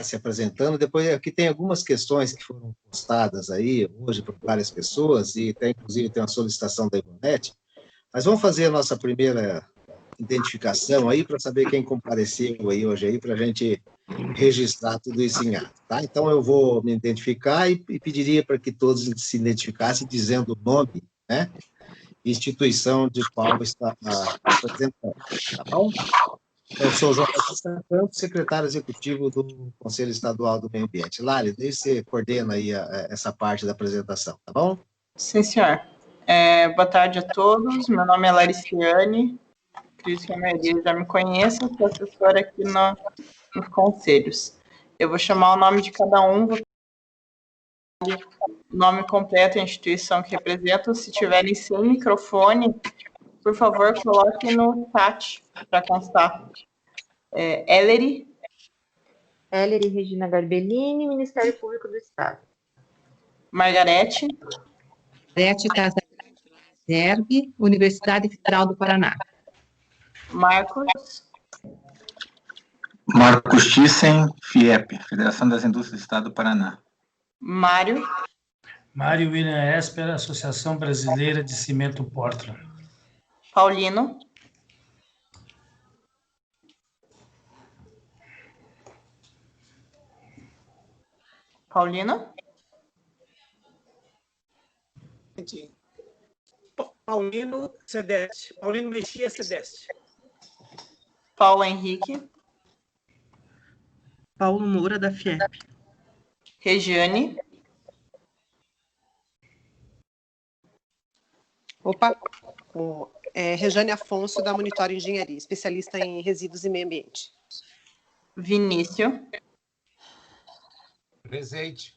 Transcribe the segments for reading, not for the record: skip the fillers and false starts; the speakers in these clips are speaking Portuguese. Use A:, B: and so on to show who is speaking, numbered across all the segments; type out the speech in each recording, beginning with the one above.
A: se apresentando. Depois, aqui tem algumas questões que foram postadas aí hoje por várias pessoas, e até, inclusive, tem uma solicitação da Ivonete. Mas vamos fazer a nossa primeira identificação aí, para saber quem compareceu aí hoje aí, para a gente registrar tudo isso em ato, tá? Então, eu vou me identificar e pediria para que todos se identificassem dizendo o nome, né? Instituição de qual está apresentando, tá bom? Eu sou o João Batista Campos, secretário executivo do Conselho Estadual do Meio Ambiente. Lari, daí você coordena aí essa parte da apresentação, tá bom?
B: Sim, senhor. Boa tarde a todos. Meu nome é Lariciane. Acredito que a maioria já me conheça, sou assessora aqui nos conselhos. Eu vou chamar o nome de cada um, vou o nome completo e a instituição que representam. Se tiverem sem microfone, por favor, coloque no chat para constar. Ellery
C: Regina Garbellini, Ministério Público do Estado.
B: Margarete
D: Casagrande, Universidade Federal do Paraná.
B: Marcos
E: Thyssen, FIEP, Federação das Indústrias do Estado do Paraná.
B: Mário
F: William Esper, Associação Brasileira de Cimento Portland.
B: Paulino
G: Paulino Cedeste. Paulino Mexia Cedeste.
B: Paulo Henrique
D: Paulo Moura, da FIEP.
B: Regiane
H: Regiane Afonso, da Monitor Engenharia, especialista em resíduos e meio ambiente.
B: Vinícius.
I: Presente.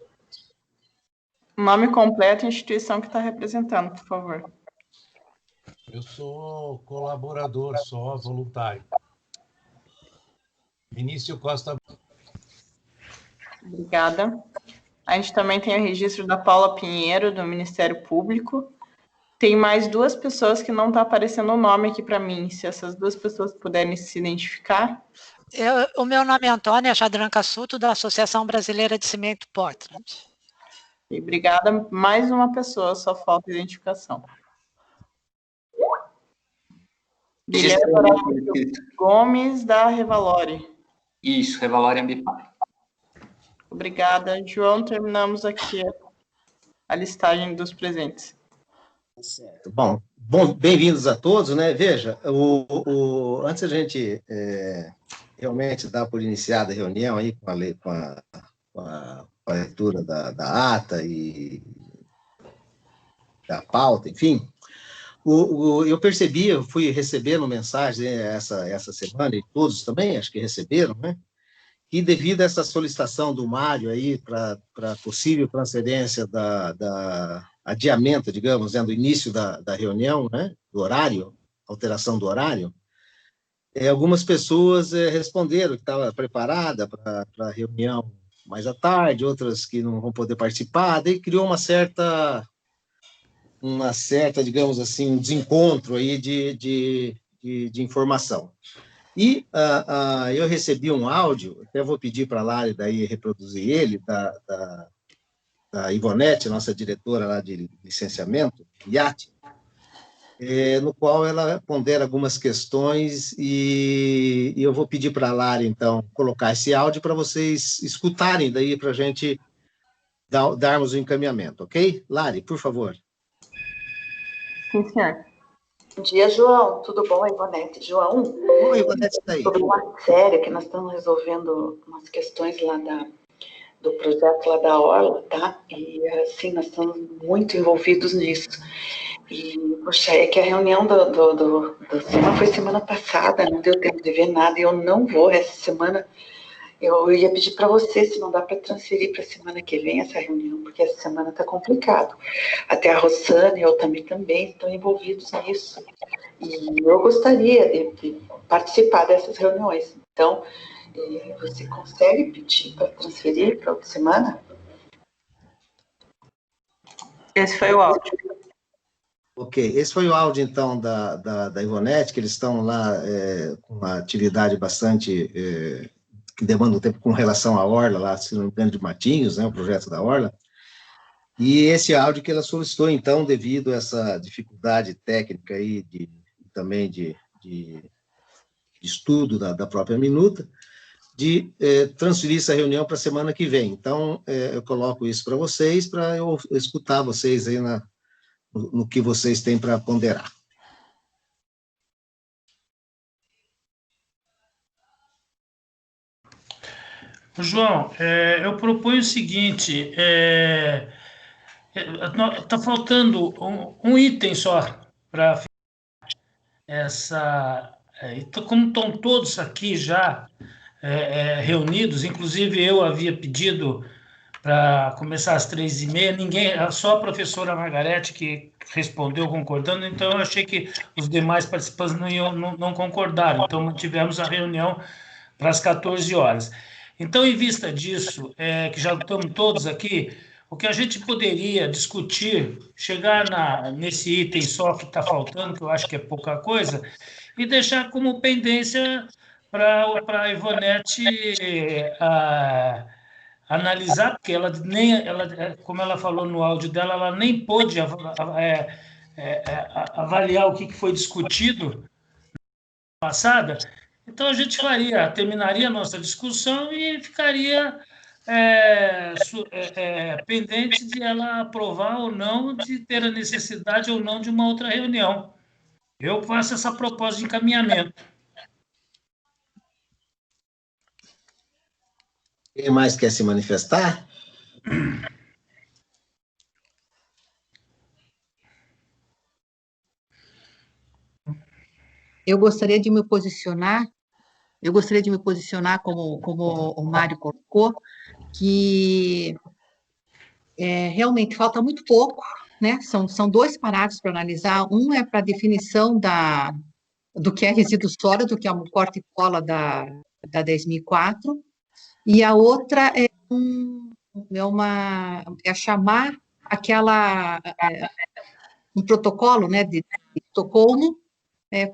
B: Nome completo e instituição que está representando, por favor.
I: Eu sou colaborador, só voluntário. Vinícius Costa.
B: Obrigada. A gente também tem o registro da Paula Pinheiro, do Ministério Público. Tem mais duas pessoas que não está aparecendo o nome aqui para mim. Se essas duas pessoas puderem se identificar.
J: O meu nome é Antônia Jadran Cassuto, da Associação Brasileira de Cimento Portland.
B: Obrigada. Mais uma pessoa, só falta identificação. Guilherme Gomes, da Revalore.
K: Isso, Revalore Ambipar.
B: Obrigada, João. Terminamos aqui a listagem dos presentes.
A: Certo. Bom, bem-vindos a todos, né? Veja, antes a gente realmente dar por iniciada a reunião aí com a leitura da ata e da pauta, enfim, eu percebi, eu fui recebendo mensagem essa semana, e todos também, acho que receberam, né? E devido a essa solicitação do Mário aí para possível transferência adiamento, digamos, né, do início da reunião, né, do horário, alteração do horário, algumas pessoas responderam que estava preparada para a reunião mais à tarde, outras que não vão poder participar, daí criou uma certa, digamos assim, um desencontro aí de informação. E eu recebi um áudio, até vou pedir para a Lari daí reproduzir ele, da Ivonete, nossa diretora lá de licenciamento, IAT, no qual ela pondera algumas questões e eu vou pedir para a Lari, então, colocar esse áudio para vocês escutarem daí para a gente darmos o encaminhamento, ok? Lari, por favor.
B: Sim, senhor.
L: Bom dia, João. Tudo bom, Ivonete? João?
A: Oi, Ivonete, está aí.
L: Sobre uma série que nós estamos resolvendo umas questões lá do projeto lá da Orla, tá? E, assim, nós estamos muito envolvidos nisso. E, poxa, é que a reunião do CIMA foi semana passada, não deu tempo de ver nada, e eu não vou essa semana. Eu ia pedir para você se não dá para transferir para a semana que vem essa reunião, porque essa semana está complicado. Até a Rossana e eu também estão envolvidos nisso. E eu gostaria de participar dessas reuniões. Então, você consegue pedir para transferir para outra semana?
B: Esse foi o áudio.
A: Ok, esse foi o áudio, então, da Ivonete, que eles estão lá com uma atividade bastante que demanda um tempo com relação à Orla, lá, se não me engano, de Matinhos, né, o projeto da Orla, e esse áudio que ela solicitou, então, devido a essa dificuldade técnica aí, também de estudo da própria minuta, de transferir essa reunião para a semana que vem. Então, eu coloco isso para vocês, para eu escutar vocês aí no que vocês têm para ponderar.
F: João, eu proponho o seguinte, está faltando um item só para essa... Então, como estão todos aqui já reunidos, inclusive eu havia pedido para começar às 3h30, ninguém, só a professora Margarete que respondeu concordando, então eu achei que os demais participantes não concordaram, então mantivemos a reunião para as 14 horas. Então, em vista disso, que já estamos todos aqui, o que a gente poderia discutir, chegar nesse item só que está faltando, que eu acho que é pouca coisa, e deixar como pendência para a Ivonete analisar, porque ela, como ela falou no áudio dela, ela nem pôde avaliar o que foi discutido na passada. Então, a gente terminaria a nossa discussão e ficaria pendente de ela aprovar ou não, de ter a necessidade ou não de uma outra reunião. Eu faço essa proposta de encaminhamento.
A: Quem mais quer se manifestar?
D: Eu gostaria de me posicionar como o Mário colocou, que realmente falta muito pouco, né? São 2 parágrafos para analisar. Um é para a definição do que é resíduo sólido, que é um corte e cola da 10.004, e a outra é chamar um protocolo, né, de Estocolmo,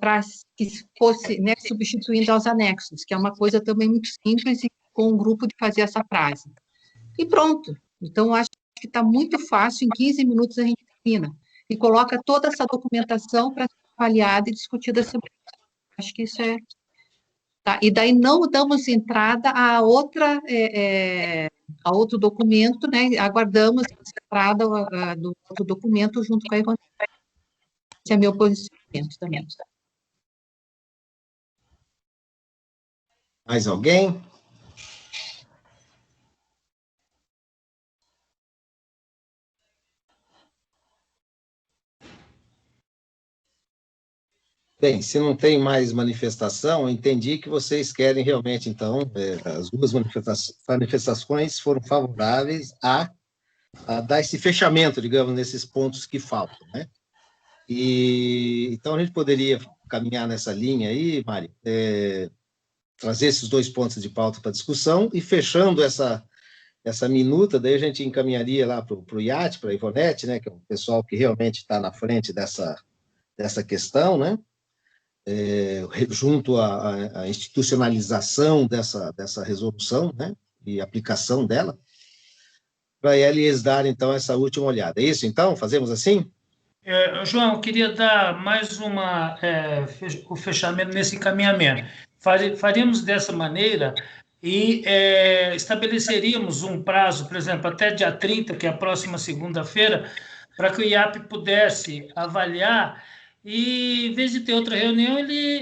D: para que fosse, né, substituindo aos anexos, que é uma coisa também muito simples e com um grupo de fazer essa frase. E pronto. Então, acho que está muito fácil, em 15 minutos a gente termina. E coloca toda essa documentação para ser avaliada e discutida sobre isso. Acho que isso é... Tá? E daí não damos entrada a outro documento, né? Aguardamos a entrada do outro documento junto com a Ivonete. Esse é meu posicionamento também.
A: Mais alguém? Bem, se não tem mais manifestação, eu entendi que vocês querem realmente, então, as 2 manifestações foram favoráveis a dar esse fechamento, digamos, nesses pontos que faltam, né? Então, a gente poderia caminhar nessa linha aí, Mari, trazer esses 2 pontos de pauta para discussão e fechando essa minuta, daí a gente encaminharia lá para o IAT, para a Ivonete, né, que é o pessoal que realmente está na frente dessa questão, né? Junto à institucionalização dessa resolução, né, e aplicação dela, para eles darem, então, essa última olhada. É isso, então? Fazemos assim?
F: João, eu queria dar mais o fechamento nesse encaminhamento. Faríamos dessa maneira e estabeleceríamos um prazo, por exemplo, até dia 30, que é a próxima segunda-feira, para que o IAP pudesse avaliar e, em vez de ter outra reunião, ele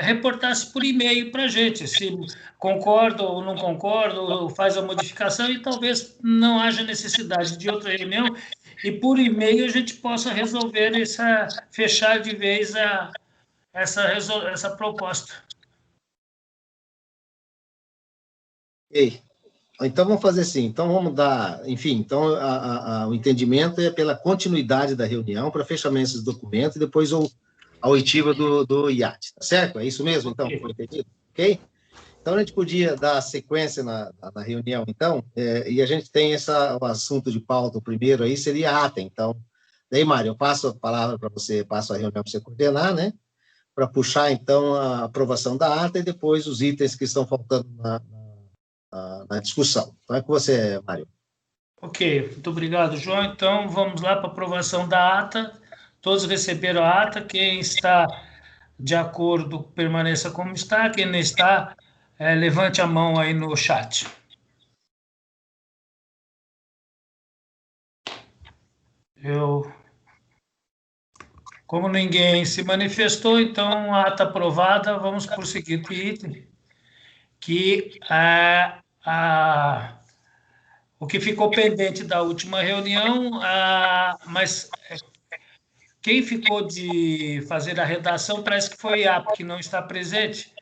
F: reportasse por e-mail para a gente, se concorda ou não concorda, ou faz a modificação, e talvez não haja necessidade de outra reunião, e por e-mail a gente possa resolver fechar de vez essa proposta.
A: Ok. Então, vamos fazer assim, então vamos dar, enfim, então o entendimento é pela continuidade da reunião, para fechamento desses documentos, e depois a oitiva do IAT, tá certo? É isso mesmo, então? Foi entendido? Ok? Então, a gente podia dar sequência na reunião, então, e a gente tem o assunto de pauta, o primeiro aí seria a ata, então, daí, Mário, eu passo a palavra para você, passo a reunião para você coordenar, né? para puxar, então, a aprovação da ata e depois os itens que estão faltando na discussão. Então, é com você, Mário.
F: Ok, muito obrigado, João. Então, vamos lá para a aprovação da ata. Todos receberam a ata. Quem está de acordo, permaneça como está. Quem não está, levante a mão aí no chat. Como ninguém se manifestou, então, a ata aprovada. Vamos para o seguinte item, que o que ficou pendente da última reunião, mas quem ficou de fazer a redação parece que foi a IAP, que não está presente.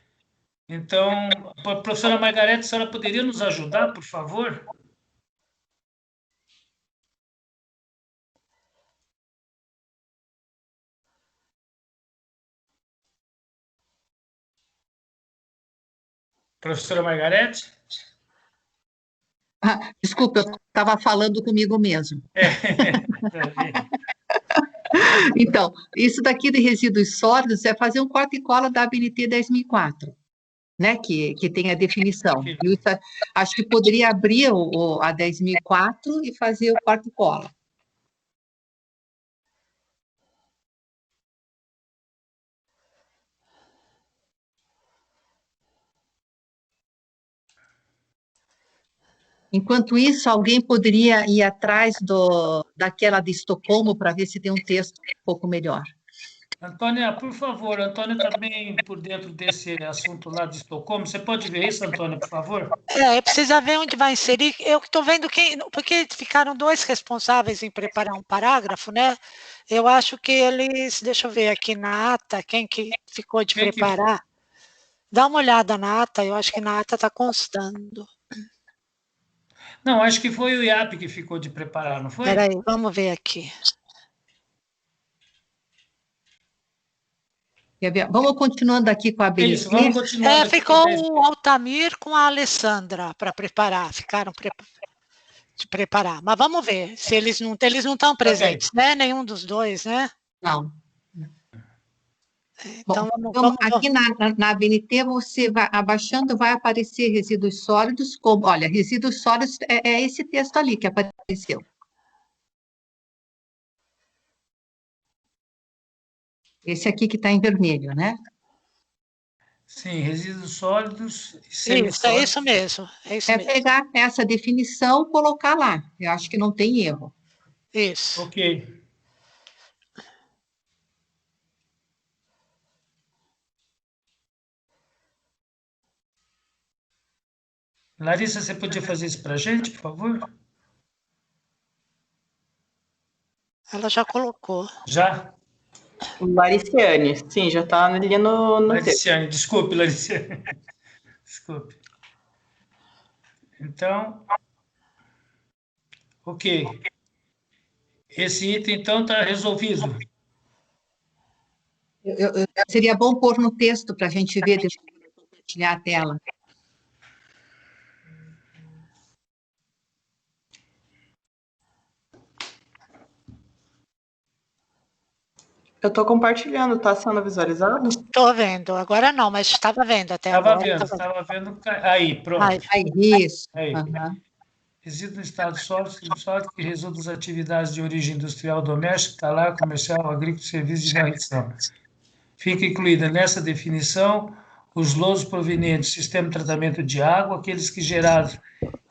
F: Então, professora Margarete, a senhora poderia nos ajudar, por favor? Professora Margarete?
D: Desculpa, eu estava falando comigo mesmo. Então, isso daqui de resíduos sólidos é fazer um corta e cola da ABNT 10.004, né, que tem a definição. Eu acho que poderia abrir a 10.004 e fazer o corta e cola. Enquanto isso, alguém poderia ir atrás daquela de Estocolmo para ver se tem um texto um pouco melhor.
F: Antônia, por favor, Antônia também por dentro desse assunto lá de Estocolmo. Você pode ver isso, Antônia, por favor?
J: Precisa ver onde vai inserir. Eu estou vendo porque ficaram 2 responsáveis em preparar um parágrafo, né? Eu acho que eles, deixa eu ver aqui na ata, quem que ficou de preparar. Dá uma olhada na ata, eu acho que na ata está constando.
F: Não, acho que foi o IAP que ficou de preparar, não foi?
J: Espera aí, vamos ver aqui.
D: Vamos continuando aqui com a ABNT.
F: Isso, vamos continuando.
J: Ficou o Altamir com a Alessandra para preparar, ficaram de preparar. Mas vamos ver se eles não estão presentes, né? Nenhum dos dois, né?
D: Não.
J: Então,
D: vamos aqui na ABNT, você vai abaixando, vai aparecer resíduos sólidos, como, olha, resíduos sólidos é esse texto ali que apareceu. Esse aqui que está em vermelho, né?
F: Sim, resíduos sólidos e
J: semissólidos. Isso, é isso mesmo.
D: Pegar essa definição e colocar lá. Eu acho que não tem erro.
J: Isso.
F: Ok. Larissa, você podia fazer isso para a gente, por favor?
J: Ela já colocou.
F: Já?
B: Lariciane, sim, já está ali no
F: Lariciane, desculpe, Lariciane. Desculpe. Então, ok. Esse item, então, está resolvido.
D: Seria bom pôr no texto para a gente ver, deixa eu compartilhar a tela.
B: Eu estou compartilhando, está sendo visualizado?
J: Estou vendo, agora não, mas estava vendo até agora.
F: Estava vendo. Aí, pronto.
D: Aí, isso.
F: Aí. Resíduo no estado sólido que resulta das atividades de origem industrial, doméstica, talar, comercial, agrícola, serviço de varrição. Fica incluída nessa definição os lodos provenientes do sistema de tratamento de água, aqueles que gerados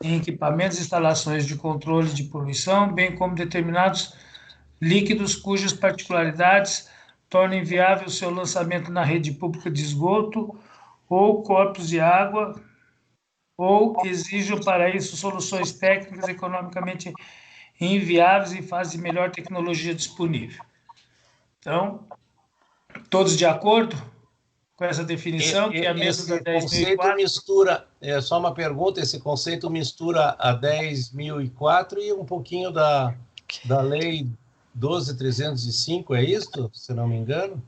F: em equipamentos e instalações de controle de poluição, bem como determinados líquidos cujas particularidades tornem inviável o seu lançamento na rede pública de esgoto ou corpos de água, ou exijam para isso soluções técnicas economicamente inviáveis em fase de melhor tecnologia disponível. Então, todos de acordo com essa definição, que é a mesma da 10.004?
I: Conceito mistura, só uma pergunta, esse conceito mistura a 10.004 e um pouquinho da lei 12.305, é isso? Se não me engano?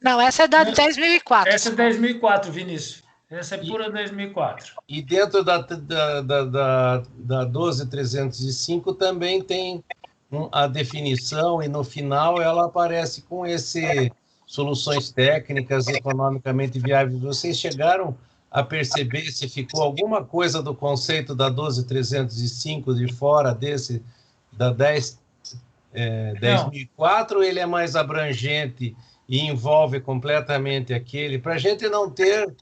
J: Não, essa é da 10.004.
F: Essa é 10.004, Vinícius. Essa é pura 10.004.
I: E dentro da 12.305 também tem a definição, e no final ela aparece com esse soluções técnicas economicamente viáveis. Vocês chegaram a perceber se ficou alguma coisa do conceito da 12305 de fora da 10.004, ou ele é mais abrangente e envolve completamente aquele, para a gente não ter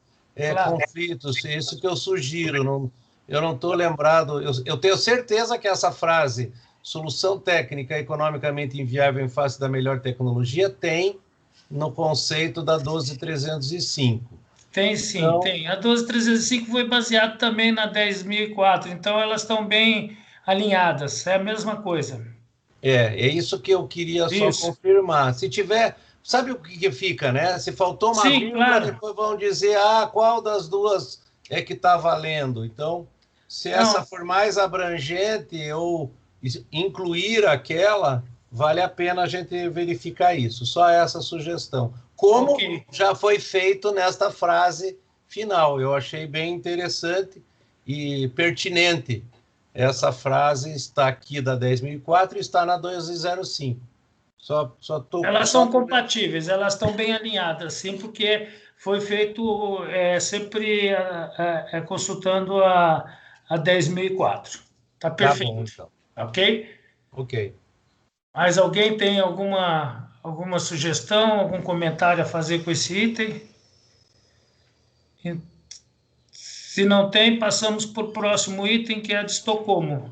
I: conflitos? Isso que eu sugiro. Eu não estou lembrado, eu tenho certeza que essa frase, solução técnica economicamente inviável em face da melhor tecnologia, tem no conceito da 12305.
F: Tem sim, então, tem. A 12305 foi baseada também na 10.004, então elas estão bem alinhadas, é a mesma coisa.
I: É isso que eu queria só confirmar. Se tiver, sabe o que fica, né? Se faltou uma vírgula, claro, depois vão dizer, qual das duas é que está valendo. Então, se essa for mais abrangente ou incluir aquela, vale a pena a gente verificar isso. Só essa sugestão. Como já foi feito nesta frase final. Eu achei bem interessante e pertinente. Essa frase está aqui da 10.004 e está na 1205.
F: Elas são compatíveis, elas estão bem alinhadas, sim, porque foi feito sempre consultando a 10.004. Está perfeito. Tá bom, então. Ok?
I: Ok.
F: Mais alguém tem alguma sugestão, algum comentário a fazer com esse item? Se não tem, passamos para o próximo item, que é de Estocolmo.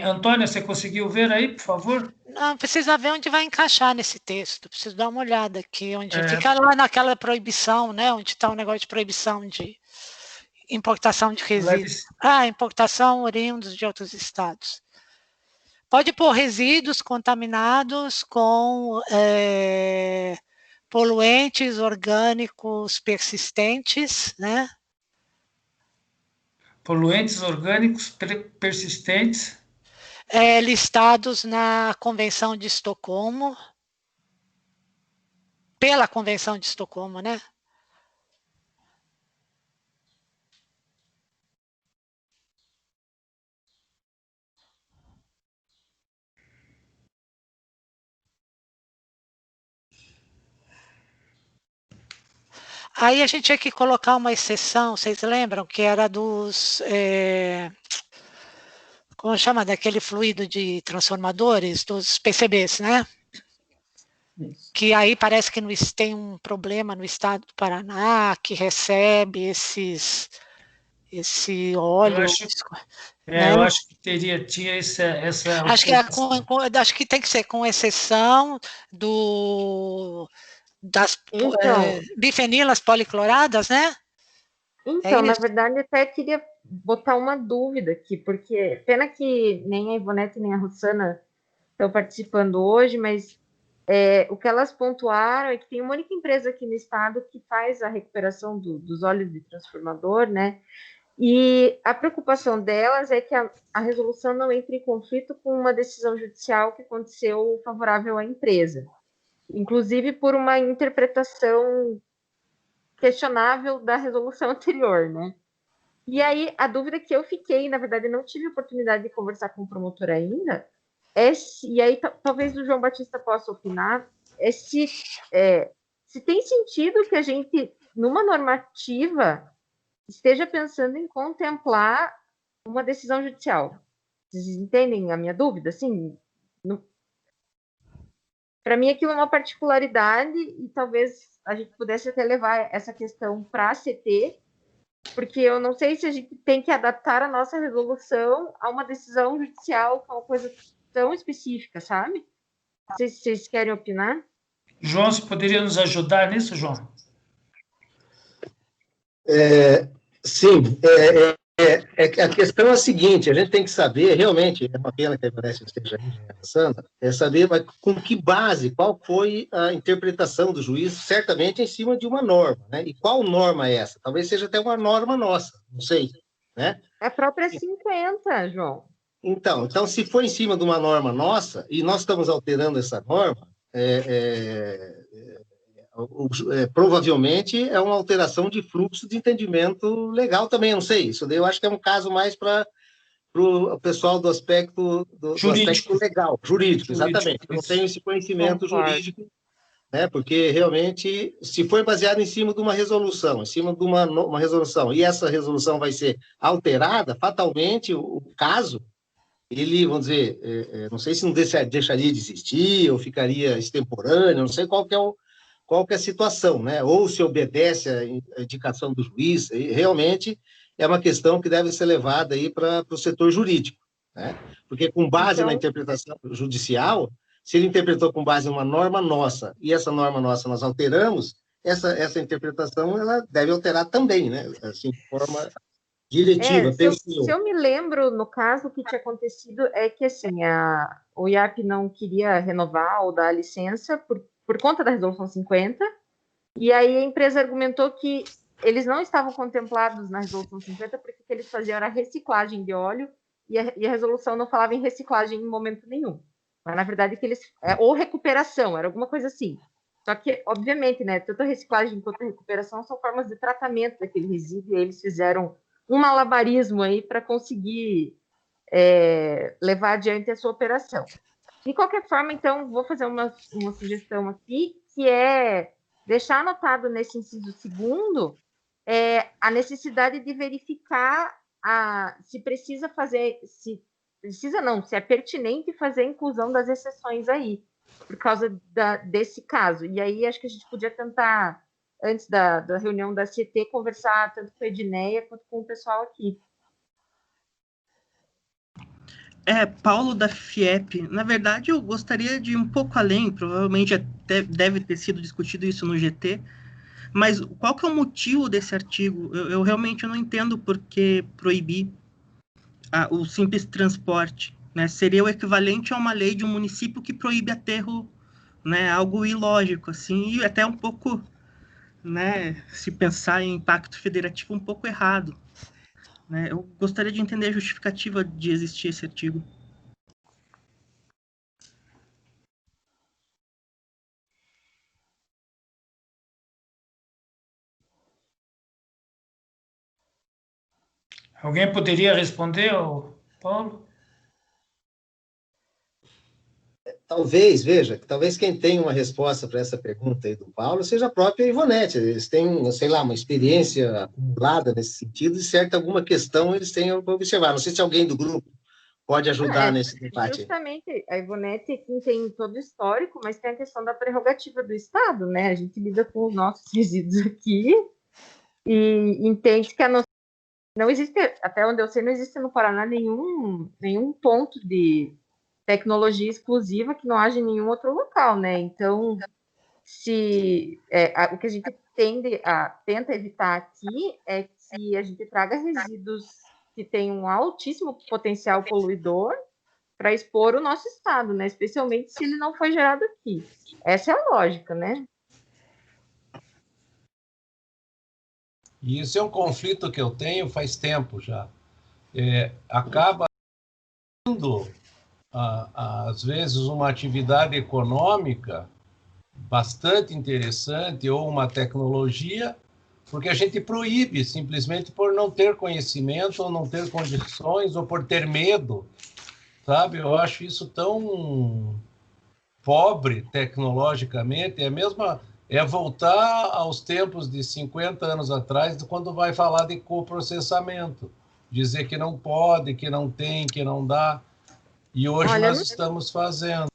F: Antônia, você conseguiu ver aí, por favor?
J: Não, precisa ver onde vai encaixar nesse texto. Preciso dar uma olhada aqui. Fica lá naquela proibição, né? Onde está o negócio de proibição de importação de resíduos. Importação oriundos de outros estados. Pode pôr resíduos contaminados com poluentes orgânicos persistentes, né?
F: Poluentes orgânicos persistentes.
J: Listados na Convenção de Estocolmo. Pela Convenção de Estocolmo, né? Aí a gente tinha que colocar uma exceção, vocês lembram, que era dos... como chama? Daquele fluido de transformadores, dos PCBs, né? Isso. Que aí parece que tem um problema no estado do Paraná, que recebe esse óleo...
F: Eu acho que tinha essa...
J: Acho que tem que ser com exceção das bifenilas policloradas, né?
C: Então, na verdade, até queria botar uma dúvida aqui, porque pena que nem a Ivonete nem a Rossana estão participando hoje, mas o que elas pontuaram é que tem uma única empresa aqui no estado que faz a recuperação dos óleos de transformador, né? E a preocupação delas é que a resolução não entre em conflito com uma decisão judicial que aconteceu favorável à empresa, inclusive por uma interpretação questionável da resolução anterior, né? E aí, a dúvida que eu fiquei, na verdade, não tive oportunidade de conversar com o promotor ainda, e aí talvez o João Batista possa opinar, se tem sentido que a gente, numa normativa, esteja pensando em contemplar uma decisão judicial. Vocês entendem a minha dúvida? Assim, para mim, aquilo é uma particularidade e talvez a gente pudesse até levar essa questão para a CT, porque eu não sei se a gente tem que adaptar a nossa resolução a uma decisão judicial, que é uma coisa tão específica, sabe? Não sei se vocês querem opinar.
F: João, você poderia nos ajudar nisso, João?
A: Sim, a questão é a seguinte, a gente tem que saber, realmente, é uma pena que a Ivonete esteja pensando, saber com que base, qual foi a interpretação do juiz, certamente em cima de uma norma, né? E qual norma é essa? Talvez seja até uma norma nossa, não sei, né?
C: A própria 50, João.
A: Então, se for em cima de uma norma nossa, e nós estamos alterando essa norma, provavelmente é uma alteração de fluxo de entendimento legal também, não sei, isso daí eu acho que é um caso mais para o pessoal do aspecto legal, jurídico, exatamente, eu não tenho esse conhecimento jurídico né? Porque realmente, se for baseado em cima de uma resolução, em cima de uma resolução, e essa resolução vai ser alterada, fatalmente o caso, ele, vamos dizer, não sei se não deixaria de existir, ou ficaria extemporâneo, não sei qual que é a situação, né? Ou se obedece à indicação do juiz, realmente é uma questão que deve ser levada aí para o setor jurídico, né? Porque com base na interpretação judicial, se ele interpretou com base em uma norma nossa, e essa norma nossa nós alteramos, essa interpretação ela deve alterar também, né? Assim, de forma diretiva,
C: se eu me lembro, no caso, o que tinha acontecido é que, assim, o IAP não queria renovar ou dar licença por conta da Resolução 50, e aí a empresa argumentou que eles não estavam contemplados na Resolução 50 porque o que eles faziam era reciclagem de óleo, e a resolução não falava em reciclagem em momento nenhum. Mas, na verdade, ou recuperação, era alguma coisa assim. Só que, obviamente, né, tanto a reciclagem quanto a recuperação são formas de tratamento daquele resíduo, e eles fizeram um malabarismo aí para conseguir levar adiante a sua operação. De qualquer forma, então, vou fazer uma sugestão aqui, que é deixar anotado nesse inciso 2º a necessidade de verificar se precisa fazer, se é pertinente fazer a inclusão das exceções aí, por causa desse caso. E aí, acho que a gente podia tentar, antes da reunião da CT, conversar tanto com a Edneia quanto com o pessoal aqui.
M: Paulo da FIEP. Na verdade, eu gostaria de ir um pouco além, provavelmente até deve ter sido discutido isso no GT, mas qual que é o motivo desse artigo? Eu realmente não entendo por que proibir o simples transporte, né? Seria o equivalente a uma lei de um município que proíbe aterro, né? Algo ilógico, assim, e até um pouco, né, se pensar em impacto federativo, um pouco errado, né? Eu gostaria de entender a justificativa de existir esse artigo.
F: Alguém poderia responder, Paulo?
A: Talvez, veja, talvez quem tem uma resposta para essa pergunta aí do Paulo seja a própria Ivonete. Eles têm, sei lá, uma experiência acumulada nesse sentido, e certa alguma questão eles tenham para observar. Não sei se alguém do grupo pode ajudar nesse debate.
C: Justamente, a Ivonete tem todo o histórico, mas tem a questão da prerrogativa do Estado, né? A gente lida com os nossos resíduos aqui e entende que não existe, até onde eu sei, não existe no Paraná nenhum ponto de tecnologia exclusiva que não haja em nenhum outro local, né? Então, o que a gente tenta evitar aqui é que a gente traga resíduos que têm um altíssimo potencial poluidor para expor o nosso estado, né? Especialmente se ele não foi gerado aqui. Essa é a lógica, né?
I: E isso é um conflito que eu tenho faz tempo já. Acaba sendo, às vezes, uma atividade econômica bastante interessante ou uma tecnologia, porque a gente proíbe simplesmente por não ter conhecimento ou não ter condições ou por ter medo, sabe? Eu acho isso tão pobre tecnologicamente, é voltar aos tempos de 50 anos atrás, quando vai falar de coprocessamento, dizer que não pode, que não tem, que não dá, e hoje nós estamos fazendo.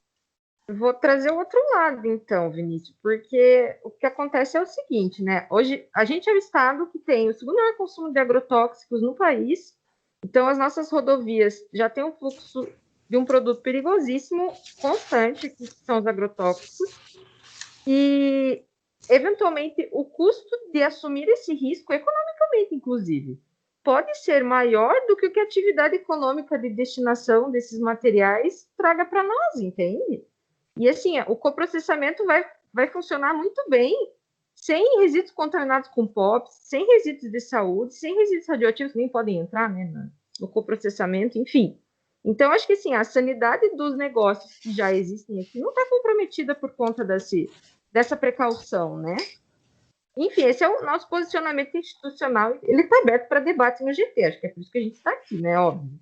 C: Vou trazer o outro lado, então, Vinícius, porque o que acontece é o seguinte, né? Hoje, a gente é o estado que tem o segundo maior consumo de agrotóxicos no país, então as nossas rodovias já têm um fluxo de um produto perigosíssimo, constante, que são os agrotóxicos, e, eventualmente, o custo de assumir esse risco, economicamente, inclusive, pode ser maior do que o que a atividade econômica de destinação desses materiais traga para nós, entende? E, assim, o coprocessamento vai funcionar muito bem sem resíduos contaminados com POPs, sem resíduos de saúde, sem resíduos radioativos que nem podem entrar, né, no coprocessamento, enfim. Então, acho que, assim, a sanidade dos negócios que já existem aqui não está comprometida por conta dessa precaução, né? Enfim, esse é o nosso posicionamento institucional. Ele está aberto para debate no GT, acho que é por isso que a gente está aqui, né? Óbvio.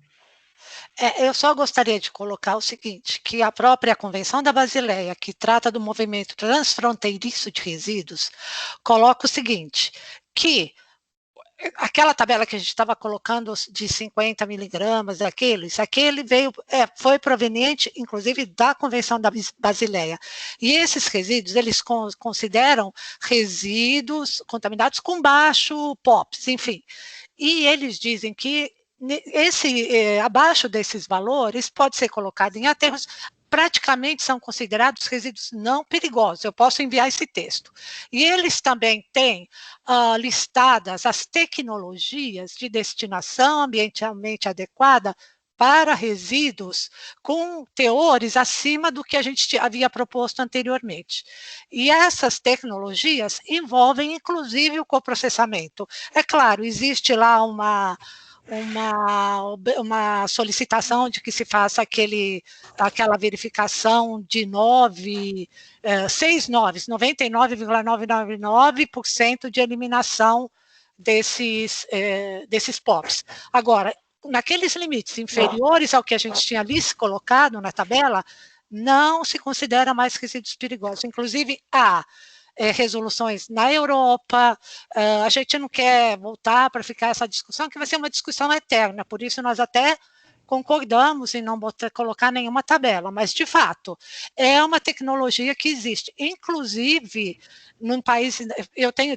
J: Eu só gostaria de colocar o seguinte, que a própria Convenção da Basileia, que trata do movimento transfronteiriço de resíduos, coloca o seguinte, que aquela tabela que a gente estava colocando de 50 miligramas, aquele foi proveniente, inclusive, da Convenção da Basileia. E esses resíduos, eles consideram resíduos contaminados com baixo POPs, enfim. E eles dizem que abaixo desses valores pode ser colocado em aterros, praticamente são considerados resíduos não perigosos. Eu posso enviar esse texto. E eles também têm listadas as tecnologias de destinação ambientalmente adequada para resíduos com teores acima do que a gente havia proposto anteriormente. E essas tecnologias envolvem, inclusive, o coprocessamento. É claro, existe lá uma solicitação de que se faça aquela verificação de 99,999% de eliminação desses POPs. Agora, naqueles limites inferiores ao que a gente tinha ali colocado na tabela, não se considera mais resíduos perigosos. Inclusive, há resoluções na Europa, a gente não quer voltar para ficar essa discussão, que vai ser uma discussão eterna, por isso nós até concordamos em não colocar nenhuma tabela, mas, de fato, é uma tecnologia que existe. Inclusive, num país,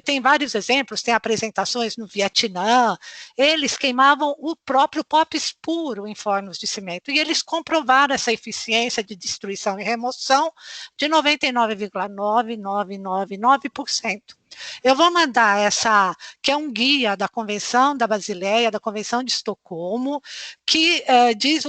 J: tem vários exemplos, tem apresentações no Vietnã, eles queimavam o próprio POPs puro em fornos de cimento, e eles comprovaram essa eficiência de destruição e remoção de 99,9999%. Eu vou mandar que é um guia da Convenção da Basileia, da Convenção de Estocolmo, que diz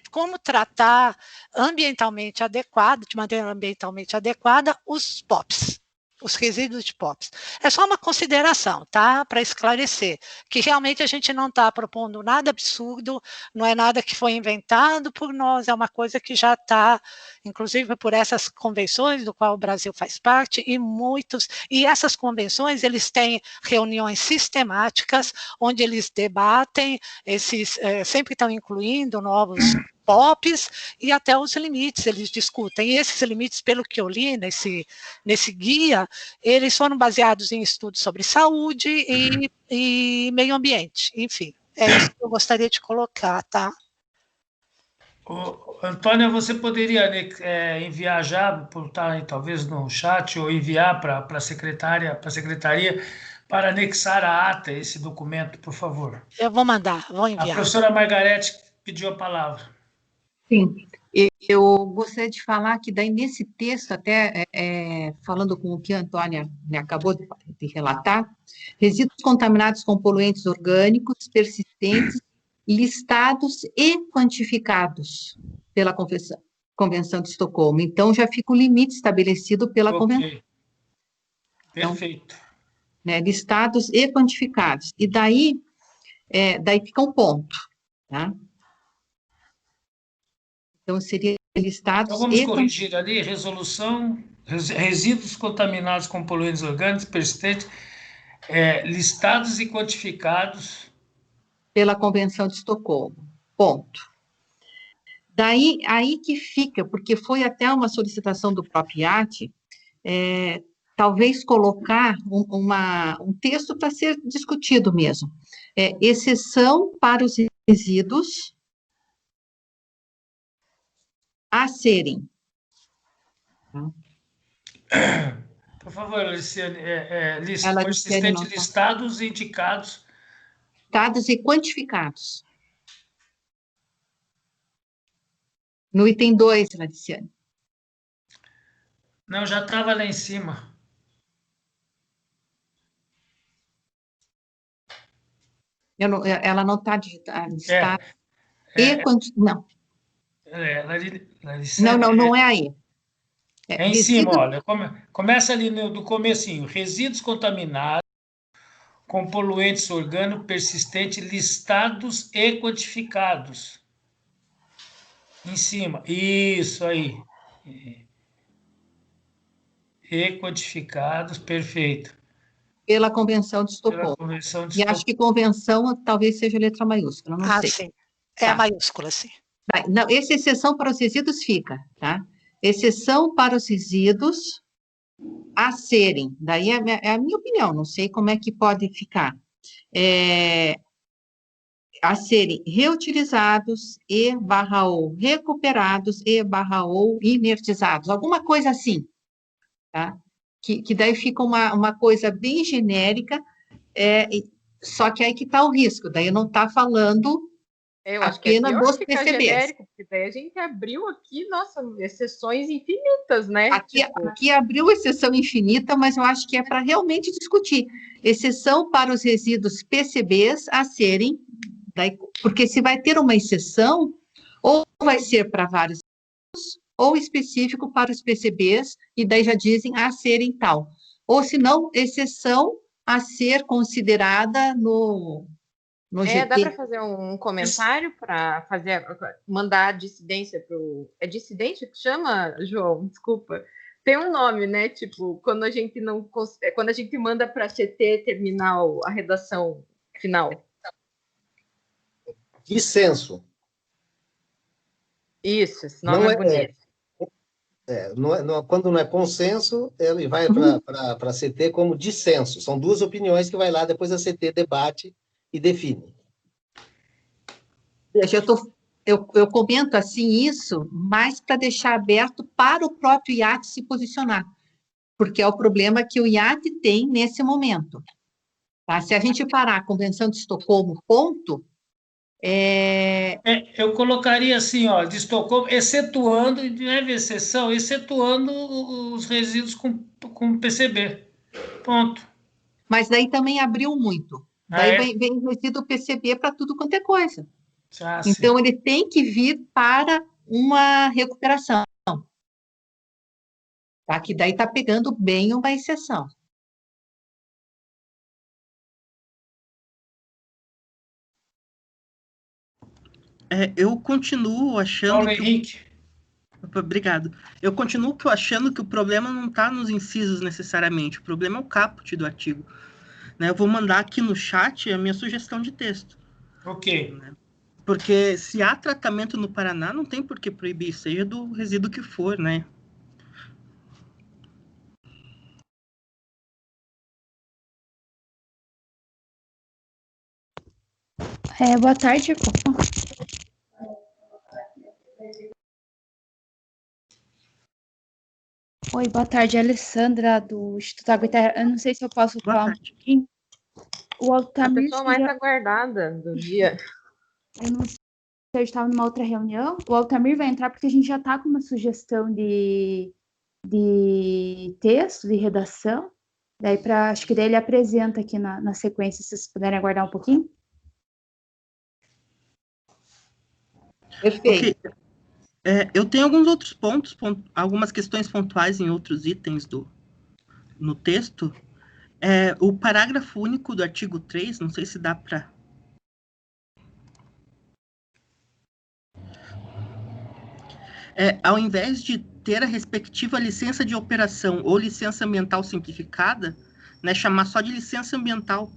J: como tratar ambientalmente adequado, de maneira ambientalmente adequada, os POPs, os resíduos de POPs. É só uma consideração, tá? Para esclarecer, que realmente a gente não está propondo nada absurdo, não é nada que foi inventado por nós, é uma coisa que já está, inclusive por essas convenções, do qual o Brasil faz parte, e essas convenções, eles têm reuniões sistemáticas, onde eles debatem, sempre estão incluindo novos POPs e até os limites eles discutem. E esses limites, pelo que eu li nesse guia, eles foram baseados em estudos sobre saúde e meio ambiente. Enfim, é isso que eu gostaria de colocar, tá?
F: Antônia, você poderia enviar já, por estar talvez no chat, ou enviar para a secretaria, para anexar à ata esse documento, por favor?
J: Eu vou enviar.
F: A professora Margarete pediu a palavra.
D: Sim, eu gostaria de falar que daí nesse texto, até falando com o que a Antônia acabou de relatar, resíduos contaminados com poluentes orgânicos persistentes, listados e quantificados pela Convenção de Estocolmo. Então, já fica o limite estabelecido pela Convenção.
F: Perfeito.
D: Então, listados e quantificados. E daí fica um ponto, tá? Então, seria listados
F: então, vamos corrigir ali, resolução, resíduos contaminados com poluentes orgânicos persistentes, listados e quantificados
D: pela Convenção de Estocolmo, ponto. Daí, aí que fica, porque foi até uma solicitação do próprio IAT, talvez colocar um texto para ser discutido mesmo. Exceção para os resíduos a serem.
F: Por favor, Aliciane, persistente, listados e indicados.
D: Listados e quantificados. No item 2, Aliciane.
F: Não, já estava lá em cima.
D: Ela não está digitada. Não. Não é aí.
F: É em cima, olha. Começa ali do comecinho. Resíduos contaminados com poluentes orgânicos persistentes listados e quantificados. Em cima. Isso aí. E quantificados, perfeito.
D: Pela Convenção de Estocolmo. E acho que convenção talvez seja letra maiúscula, não sei.
J: Sim. É a maiúscula, sim.
D: Não, essa exceção para os resíduos fica, tá? Exceção para os resíduos a serem, daí é a minha opinião, não sei como é que pode ficar, a serem reutilizados ou recuperados ou inertizados, alguma coisa assim, tá? Que daí fica uma coisa bem genérica, só que aí que está o risco, daí não está falando
C: Eu acho que é
D: apenas
C: pior
D: dos
C: ficar
D: PCBs.
C: genérico, porque daí a gente abriu aqui, nossa, exceções infinitas, né?
D: Aqui abriu exceção infinita, mas eu acho que é para realmente discutir. Exceção para os resíduos PCBs a serem, porque se vai ter uma exceção, ou vai ser para vários ou específico para os PCBs, e daí já dizem a serem tal. Ou se não, exceção a ser considerada no GT.
C: Dá para fazer um comentário para mandar a dissidência para o. É dissidente que chama, João? Desculpa. Tem um nome, né? Tipo, quando a gente não quando a gente manda para a CT terminar a redação final.
A: Dissenso.
C: Isso, esse nome é bonito.
A: Quando não é consenso, ele vai para a CT como dissenso. São duas opiniões que vai lá, depois a CT debate e define.
D: Eu comento assim isso, mais para deixar aberto para o próprio IAT se posicionar, porque é o problema que o IAT tem nesse momento. Tá? Se a gente parar a Convenção de Estocolmo, ponto...
F: Eu colocaria assim, ó, de Estocolmo, excetuando, não é exceção, excetuando os resíduos com PCB. Ponto.
D: Mas daí também abriu muito. Daí vem resíduo PCB para tudo quanto é coisa. Então, ele tem que vir para uma recuperação. Tá? Que daí está pegando bem uma exceção.
M: Eu continuo achando
F: Paulo Henrique.
M: Obrigado. Eu continuo achando que o problema não está nos incisos necessariamente, o problema é o caput do artigo. Né? Eu vou mandar aqui no chat a minha sugestão de texto.
F: Ok.
M: Né? Porque se há tratamento no Paraná, não tem por que proibir, seja do resíduo que for, né?
N: Boa tarde. Oi, boa tarde, Alessandra, do Instituto Água e Terra. Eu não sei se eu posso falar um pouquinho. O Altamir...
C: A pessoa mais aguardada do dia.
N: Eu não sei se eu estava numa outra reunião. O Altamir vai entrar porque a gente já está com uma sugestão de texto, de redação. Daí acho que daí ele apresenta aqui na sequência, se vocês puderem aguardar um pouquinho.
D: Perfeito.
M: Okay. Eu tenho alguns outros pontos, algumas questões pontuais em outros itens no texto. O parágrafo único do artigo 3, não sei se dá para... ao invés de ter a respectiva licença de operação ou licença ambiental simplificada, né, chamar só de licença ambiental,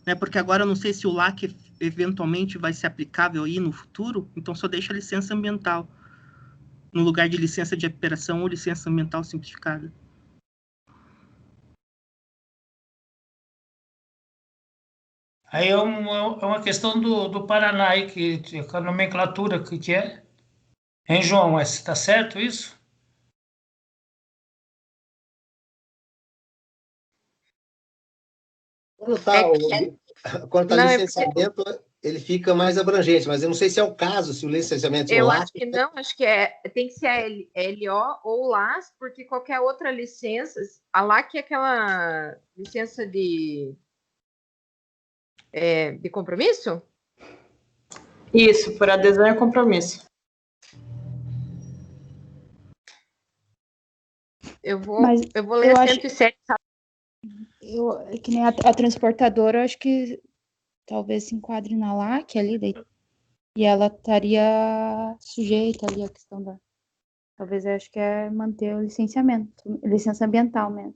M: né, porque agora eu não sei se o LAC eventualmente vai ser aplicável aí no futuro, então só deixa a licença ambiental no lugar de licença de operação ou licença ambiental simplificada.
F: Aí é uma questão do Paraná, aí, que a nomenclatura que é. Hein, João? Está certo isso?
A: Quando está licenciamento, ele fica mais abrangente, mas eu não sei se é o caso, se o licenciamento
C: eu
A: LAC...
C: acho que não, acho que tem que ser a LO ou LAS, porque qualquer outra licença, a LAC é aquela licença de compromisso?
B: Isso, por adesão e compromisso.
C: Eu vou ler a 107.
N: Que nem a transportadora, acho que talvez se enquadre na LAC ali, e ela estaria sujeita ali à questão da... Talvez eu acho que é manter o licenciamento, licença ambiental mesmo.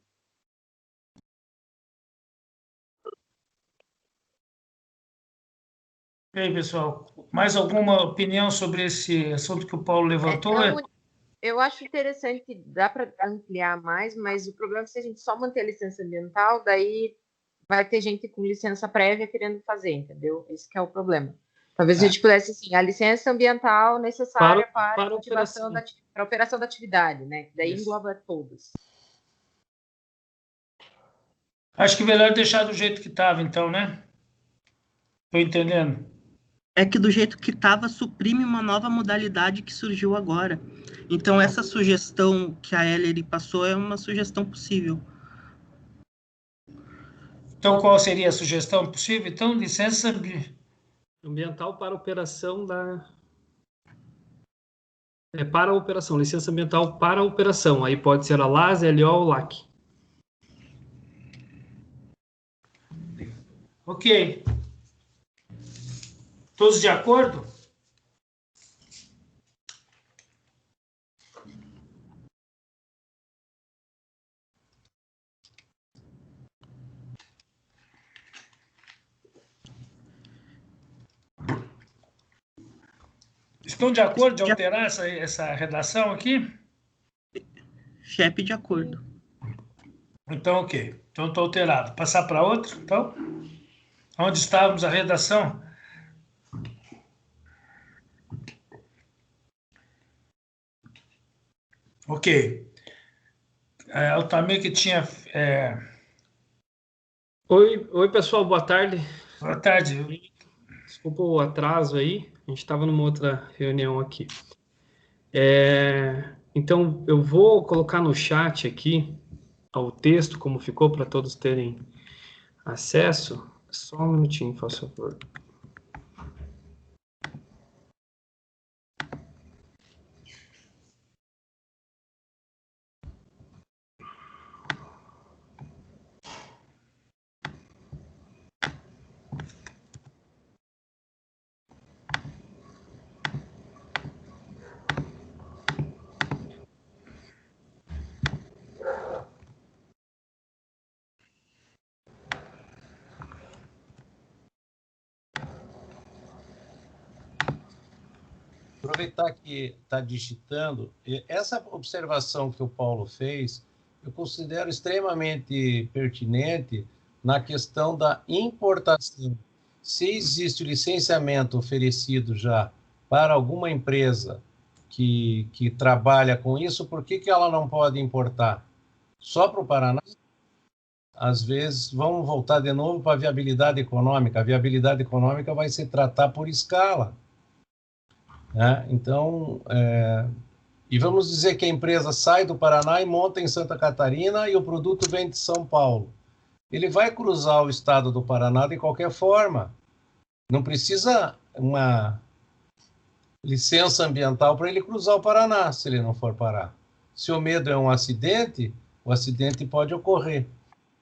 F: E aí, pessoal, mais alguma opinião sobre esse assunto que o Paulo levantou?
C: Eu acho interessante, dá para ampliar mais, mas o problema é que se a gente só manter a licença ambiental, daí vai ter gente com licença prévia querendo fazer, entendeu? Esse que é o problema. Talvez a gente pudesse, assim, a licença ambiental necessária para a ativação para a operação da atividade, né? Que daí engloba todos.
F: Acho que melhor deixar do jeito que estava, então, né? Estou entendendo.
M: É que do jeito que estava, suprime uma nova modalidade que surgiu agora. Então, essa sugestão que a Ellery passou é uma sugestão possível.
F: Então, qual seria a sugestão possível? Então, licença
O: ambiental para operação da... para a operação, licença ambiental para a operação. Aí pode ser a LAS, LO ou LAC.
F: Ok. Todos de acordo? Estão de acordo de alterar essa redação aqui?
M: FIEP de acordo.
F: Então, ok. Então, está alterado. Passar para outro, então? Onde estávamos a redação? Ok. Altamir que tinha...
O: Oi, pessoal, boa tarde.
F: Boa tarde.
O: Desculpa o atraso aí, a gente estava numa outra reunião aqui. Então, eu vou colocar no chat aqui o texto, como ficou, para todos terem acesso. Só um minutinho, por favor.
I: Aproveitar que está digitando, essa observação que o Paulo fez, eu considero extremamente pertinente na questão da importação. Se existe o licenciamento oferecido já para alguma empresa que trabalha com isso, por que ela não pode importar? Só para o Paraná? Às vezes, vamos voltar de novo para a viabilidade econômica. A viabilidade econômica vai se tratar por escala. Então, e vamos dizer que a empresa sai do Paraná e monta em Santa Catarina e o produto vem de São Paulo. Ele vai cruzar o estado do Paraná de qualquer forma. Não precisa uma licença ambiental para ele cruzar o Paraná, se ele não for parar. Se o medo é um acidente, o acidente pode ocorrer.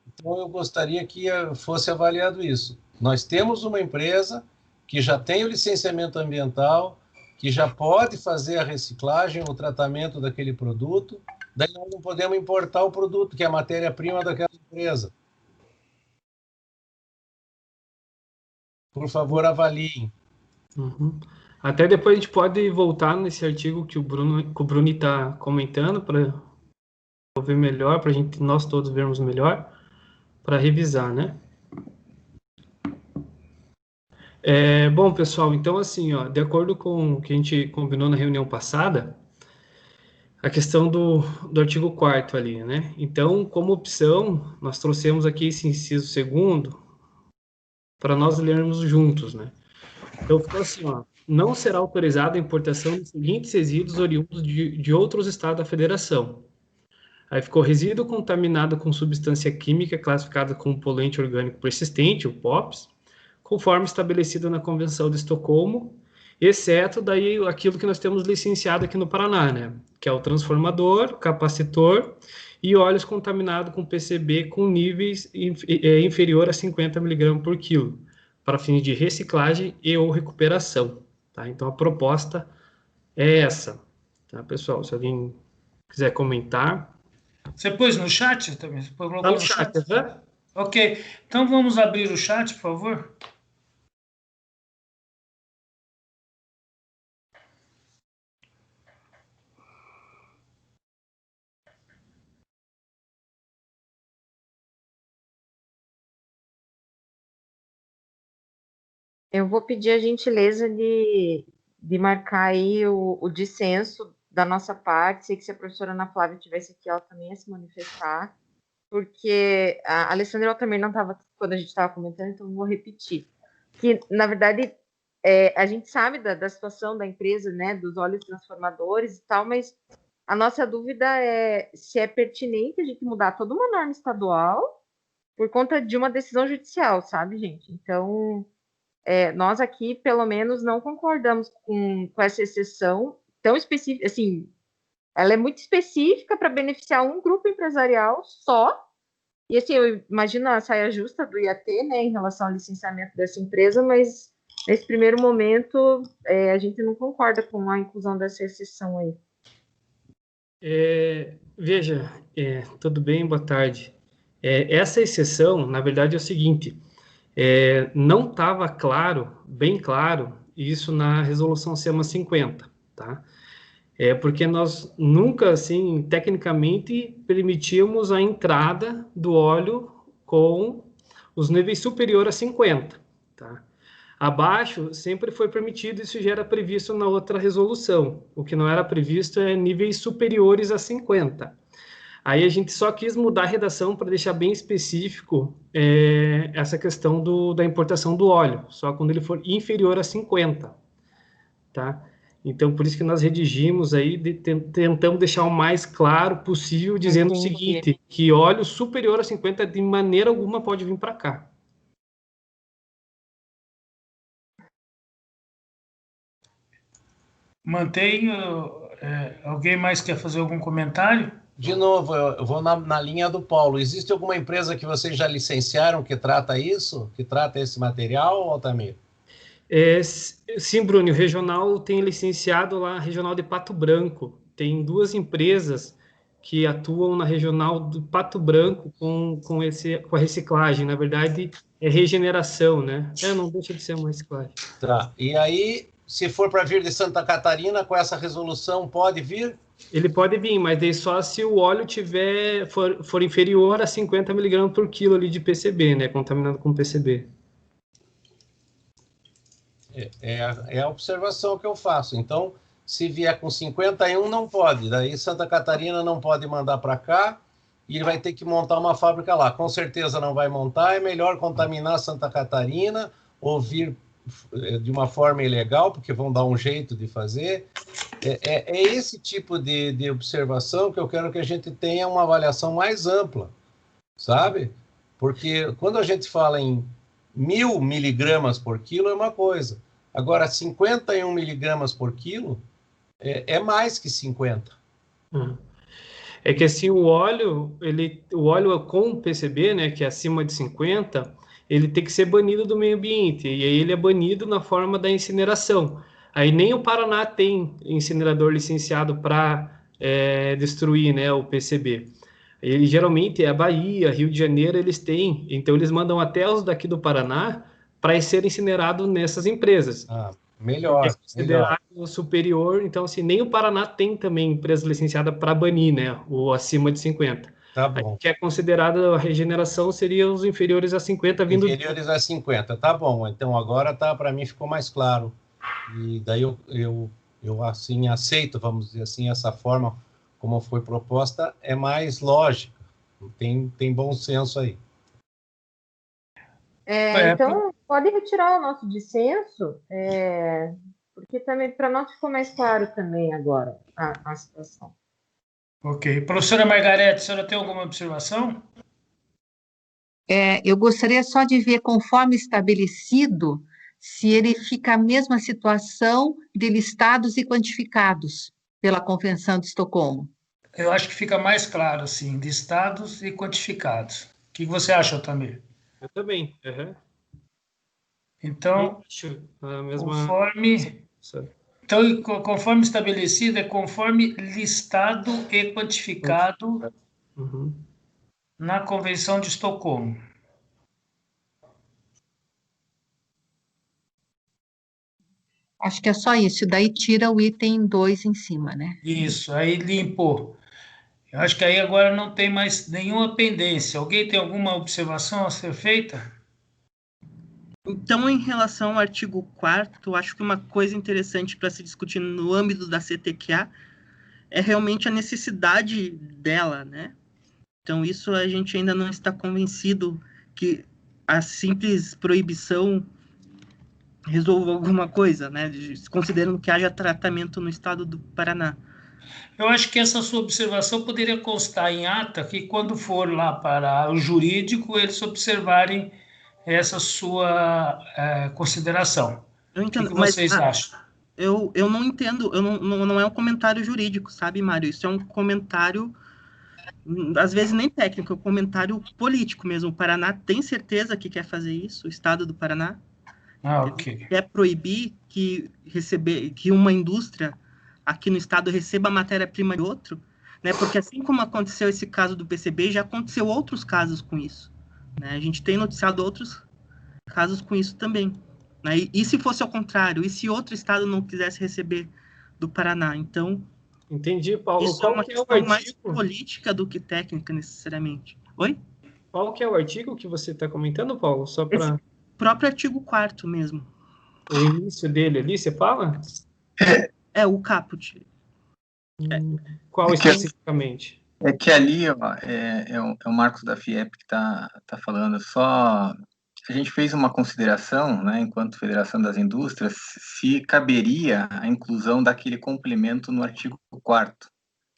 I: Então, eu gostaria que fosse avaliado isso. Nós temos uma empresa que já tem o licenciamento ambiental, que já pode fazer a reciclagem, o tratamento daquele produto, daí nós não podemos importar o produto, que é a matéria-prima daquela empresa. Por favor, avaliem.
O: Uhum. Até depois a gente pode voltar nesse artigo que o Bruno está comentando, para ver melhor, para nós todos vermos melhor, para revisar, né? Bom, pessoal, então assim, de acordo com o que a gente combinou na reunião passada, a questão do artigo 4º ali, né? Então, como opção, nós trouxemos aqui esse inciso 2º para nós lermos juntos, né? Então, ficou assim, não será autorizada a importação dos seguintes resíduos oriundos de outros estados da federação. Aí ficou resíduo contaminado com substância química classificada como poluente orgânico persistente, o POPs, conforme estabelecido na Convenção de Estocolmo, exceto daí aquilo que nós temos licenciado aqui no Paraná, né? Que é o transformador, capacitor e óleos contaminados com PCB com níveis inferior a 50 mg por quilo, para fins de reciclagem e ou recuperação, tá? Então, a proposta é essa, tá, pessoal? Se alguém quiser comentar.
F: Você pôs no chat também? Você colocou
O: no chat, né?
F: Ok. Então, vamos abrir o chat, por favor.
C: Eu vou pedir a gentileza de marcar aí o dissenso da nossa parte. Sei que se a professora Ana Flávia estivesse aqui, ela também ia se manifestar, porque a Alessandra também não estava quando a gente estava comentando, então vou repetir. Que, na verdade, a gente sabe da situação da empresa, né, dos óleos transformadores e tal, mas a nossa dúvida é se é pertinente a gente mudar toda uma norma estadual por conta de uma decisão judicial, sabe, gente? Então, nós aqui, pelo menos, não concordamos com essa exceção tão específica, assim, ela é muito específica para beneficiar um grupo empresarial só, e assim, eu imagino a saia justa do IAT, né, em relação ao licenciamento dessa empresa, mas nesse primeiro momento, a gente não concorda com a inclusão dessa exceção aí.
O: Veja, tudo bem, boa tarde. Essa exceção, na verdade, é o seguinte, não estava claro, bem claro, isso na resolução SEMA 50, tá? Porque nós nunca, assim, tecnicamente, permitimos a entrada do óleo com os níveis superiores a 50, tá? Abaixo sempre foi permitido, isso já era previsto na outra resolução. O que não era previsto é níveis superiores a 50. Aí a gente só quis mudar a redação para deixar bem específico essa questão da importação do óleo, só quando ele for inferior a 50, tá? Então, por isso que nós redigimos aí, tentamos deixar o mais claro possível, dizendo o seguinte, que óleo superior a 50 de maneira alguma pode vir para cá.
F: Mantenho. Alguém mais quer fazer algum comentário?
I: De novo, eu vou na linha do Paulo. Existe alguma empresa que vocês já licenciaram que trata isso? Que trata esse material, Altamir?
O: Sim, Bruno, o regional tem licenciado lá, a regional de Pato Branco. Tem 2 empresas que atuam na regional do Pato Branco com a reciclagem. Na verdade, é regeneração, né? Não deixa de ser uma reciclagem.
I: Tá. E aí, se for para vir de Santa Catarina, com essa resolução, pode vir?
O: Ele pode vir, mas daí só se o óleo for inferior a 50 mg por quilo ali de PCB, né? Contaminado com PCB.
I: É a observação que eu faço. Então, se vier com 51, não pode. Daí Santa Catarina não pode mandar para cá e ele vai ter que montar uma fábrica lá. Com certeza não vai montar. É melhor contaminar Santa Catarina ou vir de uma forma ilegal, porque vão dar um jeito de fazer. É esse tipo de observação que eu quero que a gente tenha uma avaliação mais ampla, sabe? Porque quando a gente fala em 1.000 miligramas por quilo é uma coisa. Agora, 51 miligramas por quilo é mais que 50.
O: É que assim, o óleo com PCB, né, que é acima de 50, ele tem que ser banido do meio ambiente, e aí ele é banido na forma da incineração. Aí nem o Paraná tem incinerador licenciado para destruir, né, o PCB. Ele geralmente a Bahia, Rio de Janeiro, eles têm, então eles mandam até os daqui do Paraná para ser incinerado nessas empresas.
I: Melhor.
O: É considerado superior, então assim, nem o Paraná tem também empresa licenciada para banir, né, o acima de 50.
I: Tá bom.
O: O que é considerado a regeneração seria os inferiores a 50 vindo...
I: Inferiores a 50, tá bom. Então agora para mim ficou mais claro. E daí eu assim aceito, vamos dizer assim, essa forma como foi proposta, é mais lógica, tem bom senso aí.
C: Então, pode retirar o nosso dissenso, porque também para nós ficou mais claro também agora a situação.
F: Ok. Professora Margarete, a senhora tem alguma observação?
D: Eu gostaria só de ver, conforme estabelecido, se ele fica a mesma situação de listados e quantificados pela Convenção de Estocolmo.
F: Eu acho que fica mais claro, assim, listados e quantificados. O que você acha, Altamir?
O: Eu também. Uhum.
F: Então, conforme estabelecido, é conforme listado e quantificado na Convenção de Estocolmo.
D: Acho que é só isso, daí tira o item 2 em cima, né?
F: Isso, aí limpou. Eu acho que aí agora não tem mais nenhuma pendência. Alguém tem alguma observação a ser feita?
M: Então, em relação ao artigo 4º, acho que uma coisa interessante para se discutir no âmbito da CTQA é realmente a necessidade dela, né? Então, isso a gente ainda não está convencido que a simples proibição resolva alguma coisa, né? Considerando que haja tratamento no estado do Paraná.
F: Eu acho que essa sua observação poderia constar em ata, que quando for lá para o jurídico, eles observarem essa sua consideração.
M: Eu entendo,
F: o que vocês acham?
M: Eu não entendo, não é um comentário jurídico, sabe, Mário? Isso é um comentário, às vezes nem técnico, é um comentário político mesmo. O Paraná tem certeza que quer fazer isso, o estado do Paraná.
F: Ok.
M: Quer proibir que uma indústria aqui no estado receba matéria-prima de outro, né? Porque assim como aconteceu esse caso do PCB, já aconteceu outros casos com isso, né? A gente tem noticiado outros casos com isso também, né? E se fosse ao contrário? E se outro estado não quisesse receber do Paraná? Então,
O: entendi, Paulo.
M: Isso é uma questão mais política do que técnica, necessariamente. Oi?
O: Qual que é o artigo que você está comentando, Paulo? Só para...
M: próprio artigo 4º mesmo.
O: O início dele ali, você fala?
M: É o caput.
O: Qual especificamente?
E: É que ali, ó, é o Marcos da FIEP que está falando. Só a gente fez uma consideração, né, enquanto Federação das Indústrias, se caberia a inclusão daquele complemento no artigo 4º,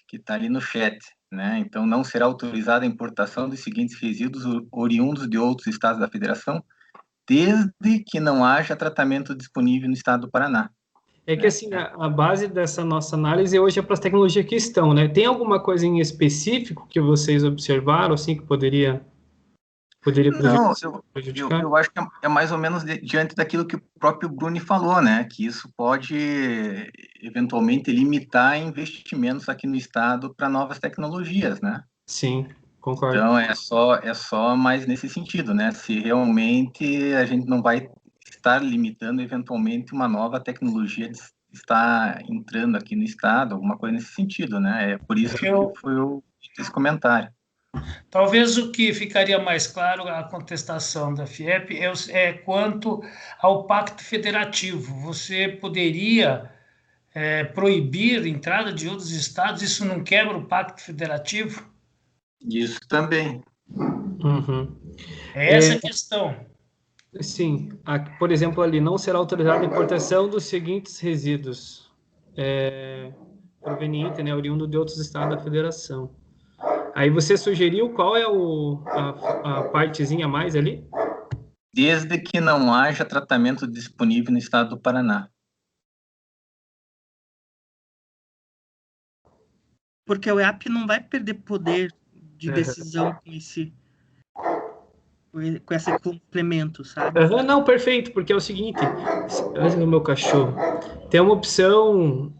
E: que está ali no chat, né? Então, não será autorizada a importação dos seguintes resíduos oriundos de outros estados da Federação, desde que não haja tratamento disponível no estado do Paraná.
O: É que, assim, a base dessa nossa análise hoje é para as tecnologias que estão, né? Tem alguma coisa em específico que vocês observaram, assim, que poderia prejudicar?
E: Eu acho que é mais ou menos diante daquilo que o próprio Bruni falou, né? Que isso pode, eventualmente, limitar investimentos aqui no estado para novas tecnologias, né?
O: Sim, concordo.
E: Então, é só mais nesse sentido, né? Se realmente a gente não vai estar limitando, eventualmente, uma nova tecnologia de estar entrando aqui no estado, alguma coisa nesse sentido, né? É por isso que foi esse comentário.
F: Talvez o que ficaria mais claro, a contestação da FIEP, é quanto ao pacto federativo. Você poderia proibir a entrada de outros estados? Isso não quebra o pacto federativo?
E: Isso também.
O: Uhum.
F: É essa a questão.
O: Sim. Por exemplo, ali, não será autorizada a importação dos seguintes resíduos provenientes, né, oriundo de outros estados da federação. Aí você sugeriu qual é a partezinha a mais ali?
E: Desde que não haja tratamento disponível no estado do Paraná.
M: Porque o EAP não vai perder poder de decisão com esse complemento, sabe?
O: Não, perfeito, porque é o seguinte, olha o meu cachorro, tem uma opção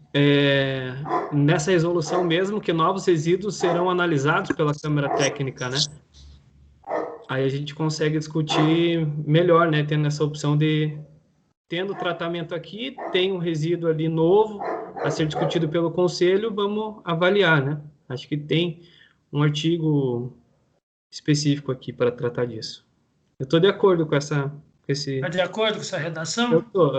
O: nessa resolução mesmo que novos resíduos serão analisados pela Câmara Técnica, né? Aí a gente consegue discutir melhor, né? Tendo essa opção de, tendo tratamento aqui, tem um resíduo ali novo a ser discutido pelo Conselho, vamos avaliar, né? Acho que tem um artigo específico aqui para tratar disso. Eu estou de acordo com esse...
F: Está de acordo com essa redação?
O: Eu estou,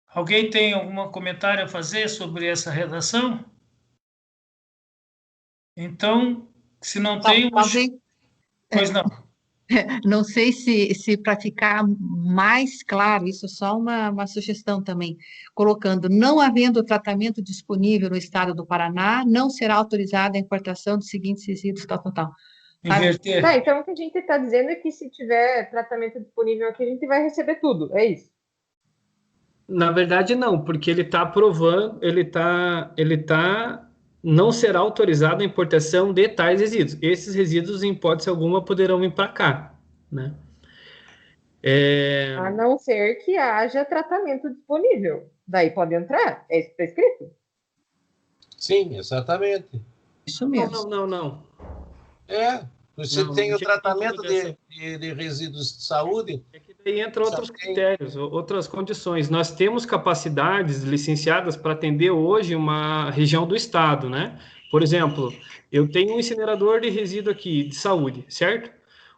F: Alguém tem algum comentário a fazer sobre essa redação? Então, se não tem... Pois não.
D: Não sei se para ficar mais claro, isso é só uma sugestão também, colocando, não havendo tratamento disponível no estado do Paraná, não será autorizada a importação dos seguintes resíduos, tal.
F: Inverter.
C: Tá, então o que a gente está dizendo é que se tiver tratamento disponível aqui, a gente vai receber tudo, é isso?
O: Na verdade, não, porque ele está aprovando, não será autorizada a importação de tais resíduos. Esses resíduos, em hipótese alguma, poderão vir para cá, né?
C: A não ser que haja tratamento disponível. Daí pode entrar? É isso que está escrito?
I: Sim, exatamente.
D: Isso mesmo.
O: Não.
I: Você tem o tratamento de resíduos de saúde.
O: É que daí entra outros critérios, outras condições. Nós temos capacidades licenciadas para atender hoje uma região do estado, né? Por exemplo, eu tenho um incinerador de resíduo aqui, de saúde, certo?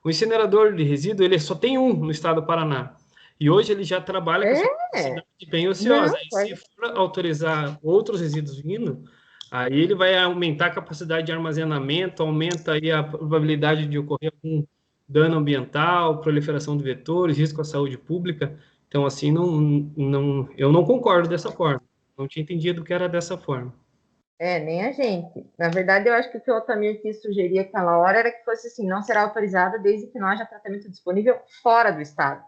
O: O incinerador de resíduo, ele só tem um no estado do Paraná. E hoje ele já trabalha com essa capacidade bem ociosa.
C: Não,
O: e se for autorizar outros resíduos vindo, aí ele vai aumentar a capacidade de armazenamento, aumenta aí a probabilidade de ocorrer algum dano ambiental, proliferação de vetores, risco à saúde pública. Então, assim, eu não concordo dessa forma. Não tinha entendido que era dessa forma.
C: Nem a gente. Na verdade, eu acho que o que o Otamir quis sugerir aquela hora era que fosse assim, não será autorizada desde que não haja tratamento disponível fora do estado.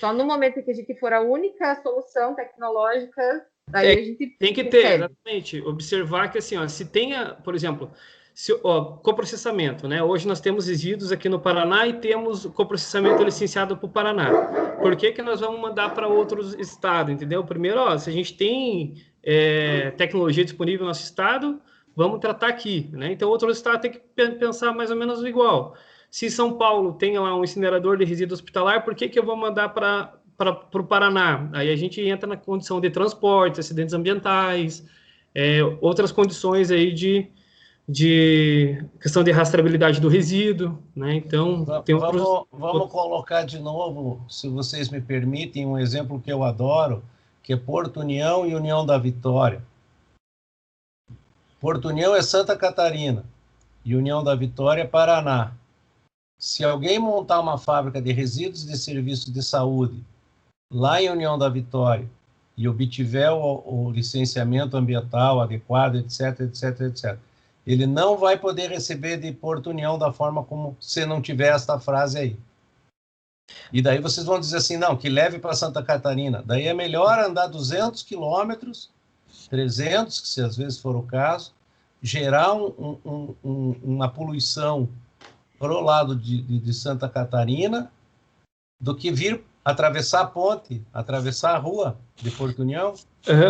C: Só no momento que a gente for a única solução tecnológica, daí a gente
O: tem que ter, exatamente, observar que assim, ó, se tenha, por exemplo, coprocessamento, né? Hoje nós temos resíduos aqui no Paraná e temos o coprocessamento licenciado para o Paraná. Por que nós vamos mandar para outros estados, entendeu? Primeiro, ó, se a gente tem tecnologia disponível no nosso estado, vamos tratar aqui, né? Então, outro estado tem que pensar mais ou menos igual. Se São Paulo tem lá um incinerador de resíduo hospitalar, por que eu vou mandar para o Paraná? Aí a gente entra na condição de transporte, acidentes ambientais, outras condições aí de questão de rastreabilidade do resíduo, né? Então,
I: vamos colocar de novo, se vocês me permitem, um exemplo que eu adoro, que é Porto União e União da Vitória. Porto União é Santa Catarina e União da Vitória é Paraná. Se alguém montar uma fábrica de resíduos de serviços de saúde lá em União da Vitória e obtiver o licenciamento ambiental adequado, etc., etc., etc., ele não vai poder receber de Porto União da forma como se não tiver esta frase aí. E daí vocês vão dizer assim, não, que leve para Santa Catarina. Daí é melhor andar 200 quilômetros, 300, que se às vezes for o caso, gerar uma poluição para o lado de Santa Catarina, do que vir atravessar a ponte, atravessar a rua de Porto União.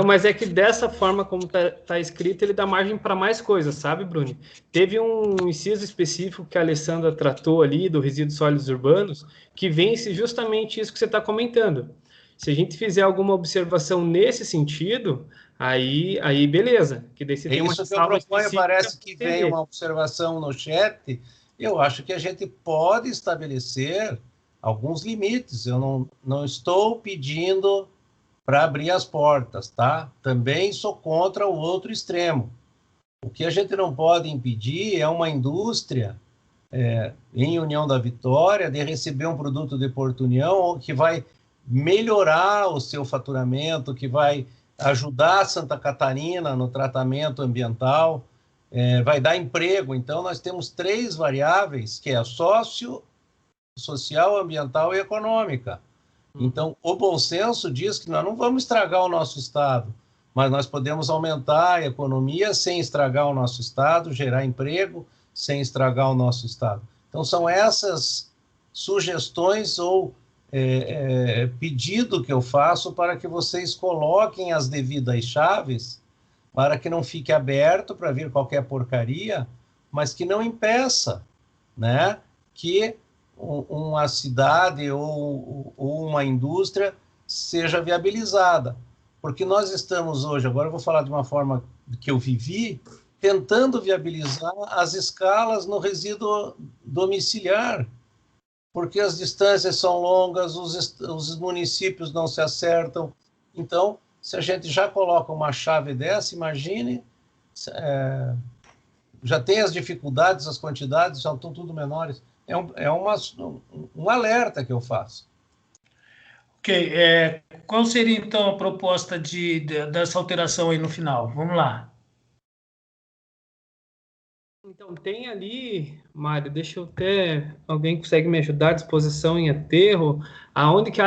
O: Mas é que dessa forma como tá escrito, ele dá margem para mais coisas, sabe, Bruno? Teve um inciso específico que a Alessandra tratou ali, do resíduos sólidos urbanos, que vence justamente isso que você está comentando. Se a gente fizer alguma observação nesse sentido, aí beleza. Que daí você tem uma
I: isso que eu proponho, parece que vem uma observação no chat. Eu acho que a gente pode estabelecer alguns limites. Eu não estou pedindo para abrir as portas, tá? Também sou contra o outro extremo. O que a gente não pode impedir é uma indústria em União da Vitória de receber um produto de Porto União que vai melhorar o seu faturamento, que vai ajudar Santa Catarina no tratamento ambiental, vai dar emprego. Então, nós temos 3 variáveis, que é a social, ambiental e econômica. Então, o bom senso diz que nós não vamos estragar o nosso estado, mas nós podemos aumentar a economia sem estragar o nosso estado, gerar emprego sem estragar o nosso estado. Então, são essas sugestões ou pedido que eu faço para que vocês coloquem as devidas chaves para que não fique aberto para vir qualquer porcaria, mas que não impeça, né, que uma cidade ou uma indústria seja viabilizada. Porque nós estamos hoje, agora eu vou falar de uma forma que eu vivi, tentando viabilizar as escalas no resíduo domiciliar, porque as distâncias são longas, os municípios não se acertam. Então, se a gente já coloca uma chave dessa, imagine, já tem as dificuldades, as quantidades já estão tudo menores. É um alerta que eu faço.
F: Ok. Qual seria, então, a proposta dessa alteração aí no final? Vamos lá.
O: Então, tem ali, Mário, deixa eu até... Alguém consegue me ajudar? Disposição em aterro? Aonde que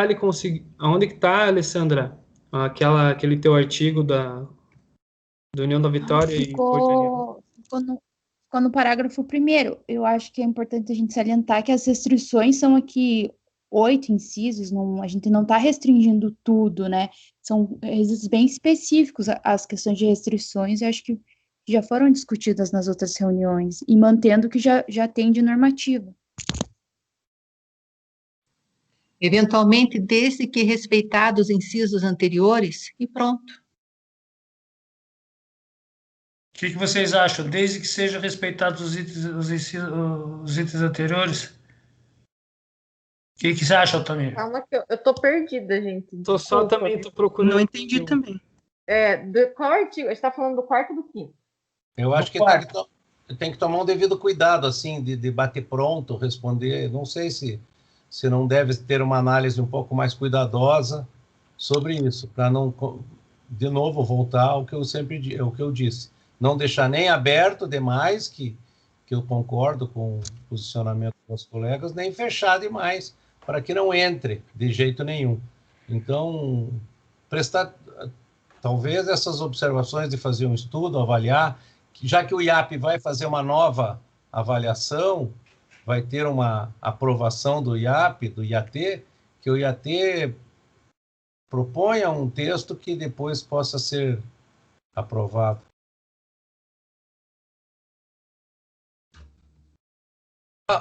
O: está, Alessandra? Aquele teu artigo da União da Vitória
N: ficou no parágrafo 1º. Eu acho que é importante a gente salientar que as restrições são aqui 8 incisos, a gente não está restringindo tudo, né? São resíduos bem específicos as questões de restrições, eu acho que já foram discutidas nas outras reuniões, e mantendo o que já tem de normativa.
D: Eventualmente, desde que respeitados os incisos anteriores, e pronto.
F: O que vocês acham? Desde que sejam respeitados os itens anteriores? que você acha, Altamir?
C: Calma que eu tô perdida, gente.
O: Tô procurando.
M: Não entendi também.
C: Qual artigo? A gente tá falando do quarto do quinto?
I: Eu acho que tem que tomar um devido cuidado, assim, de bater pronto, responder. Não sei se não deve ter uma análise um pouco mais cuidadosa sobre isso, para não, de novo, voltar ao que eu disse. Não deixar nem aberto demais, que eu concordo com o posicionamento dos colegas, nem fechar demais, para que não entre de jeito nenhum. Então, prestar, talvez essas observações de fazer um estudo, avaliar, já que o IAP vai fazer uma nova avaliação, vai ter uma aprovação do IAP, do IAT, que o IAT proponha um texto que depois possa ser aprovado.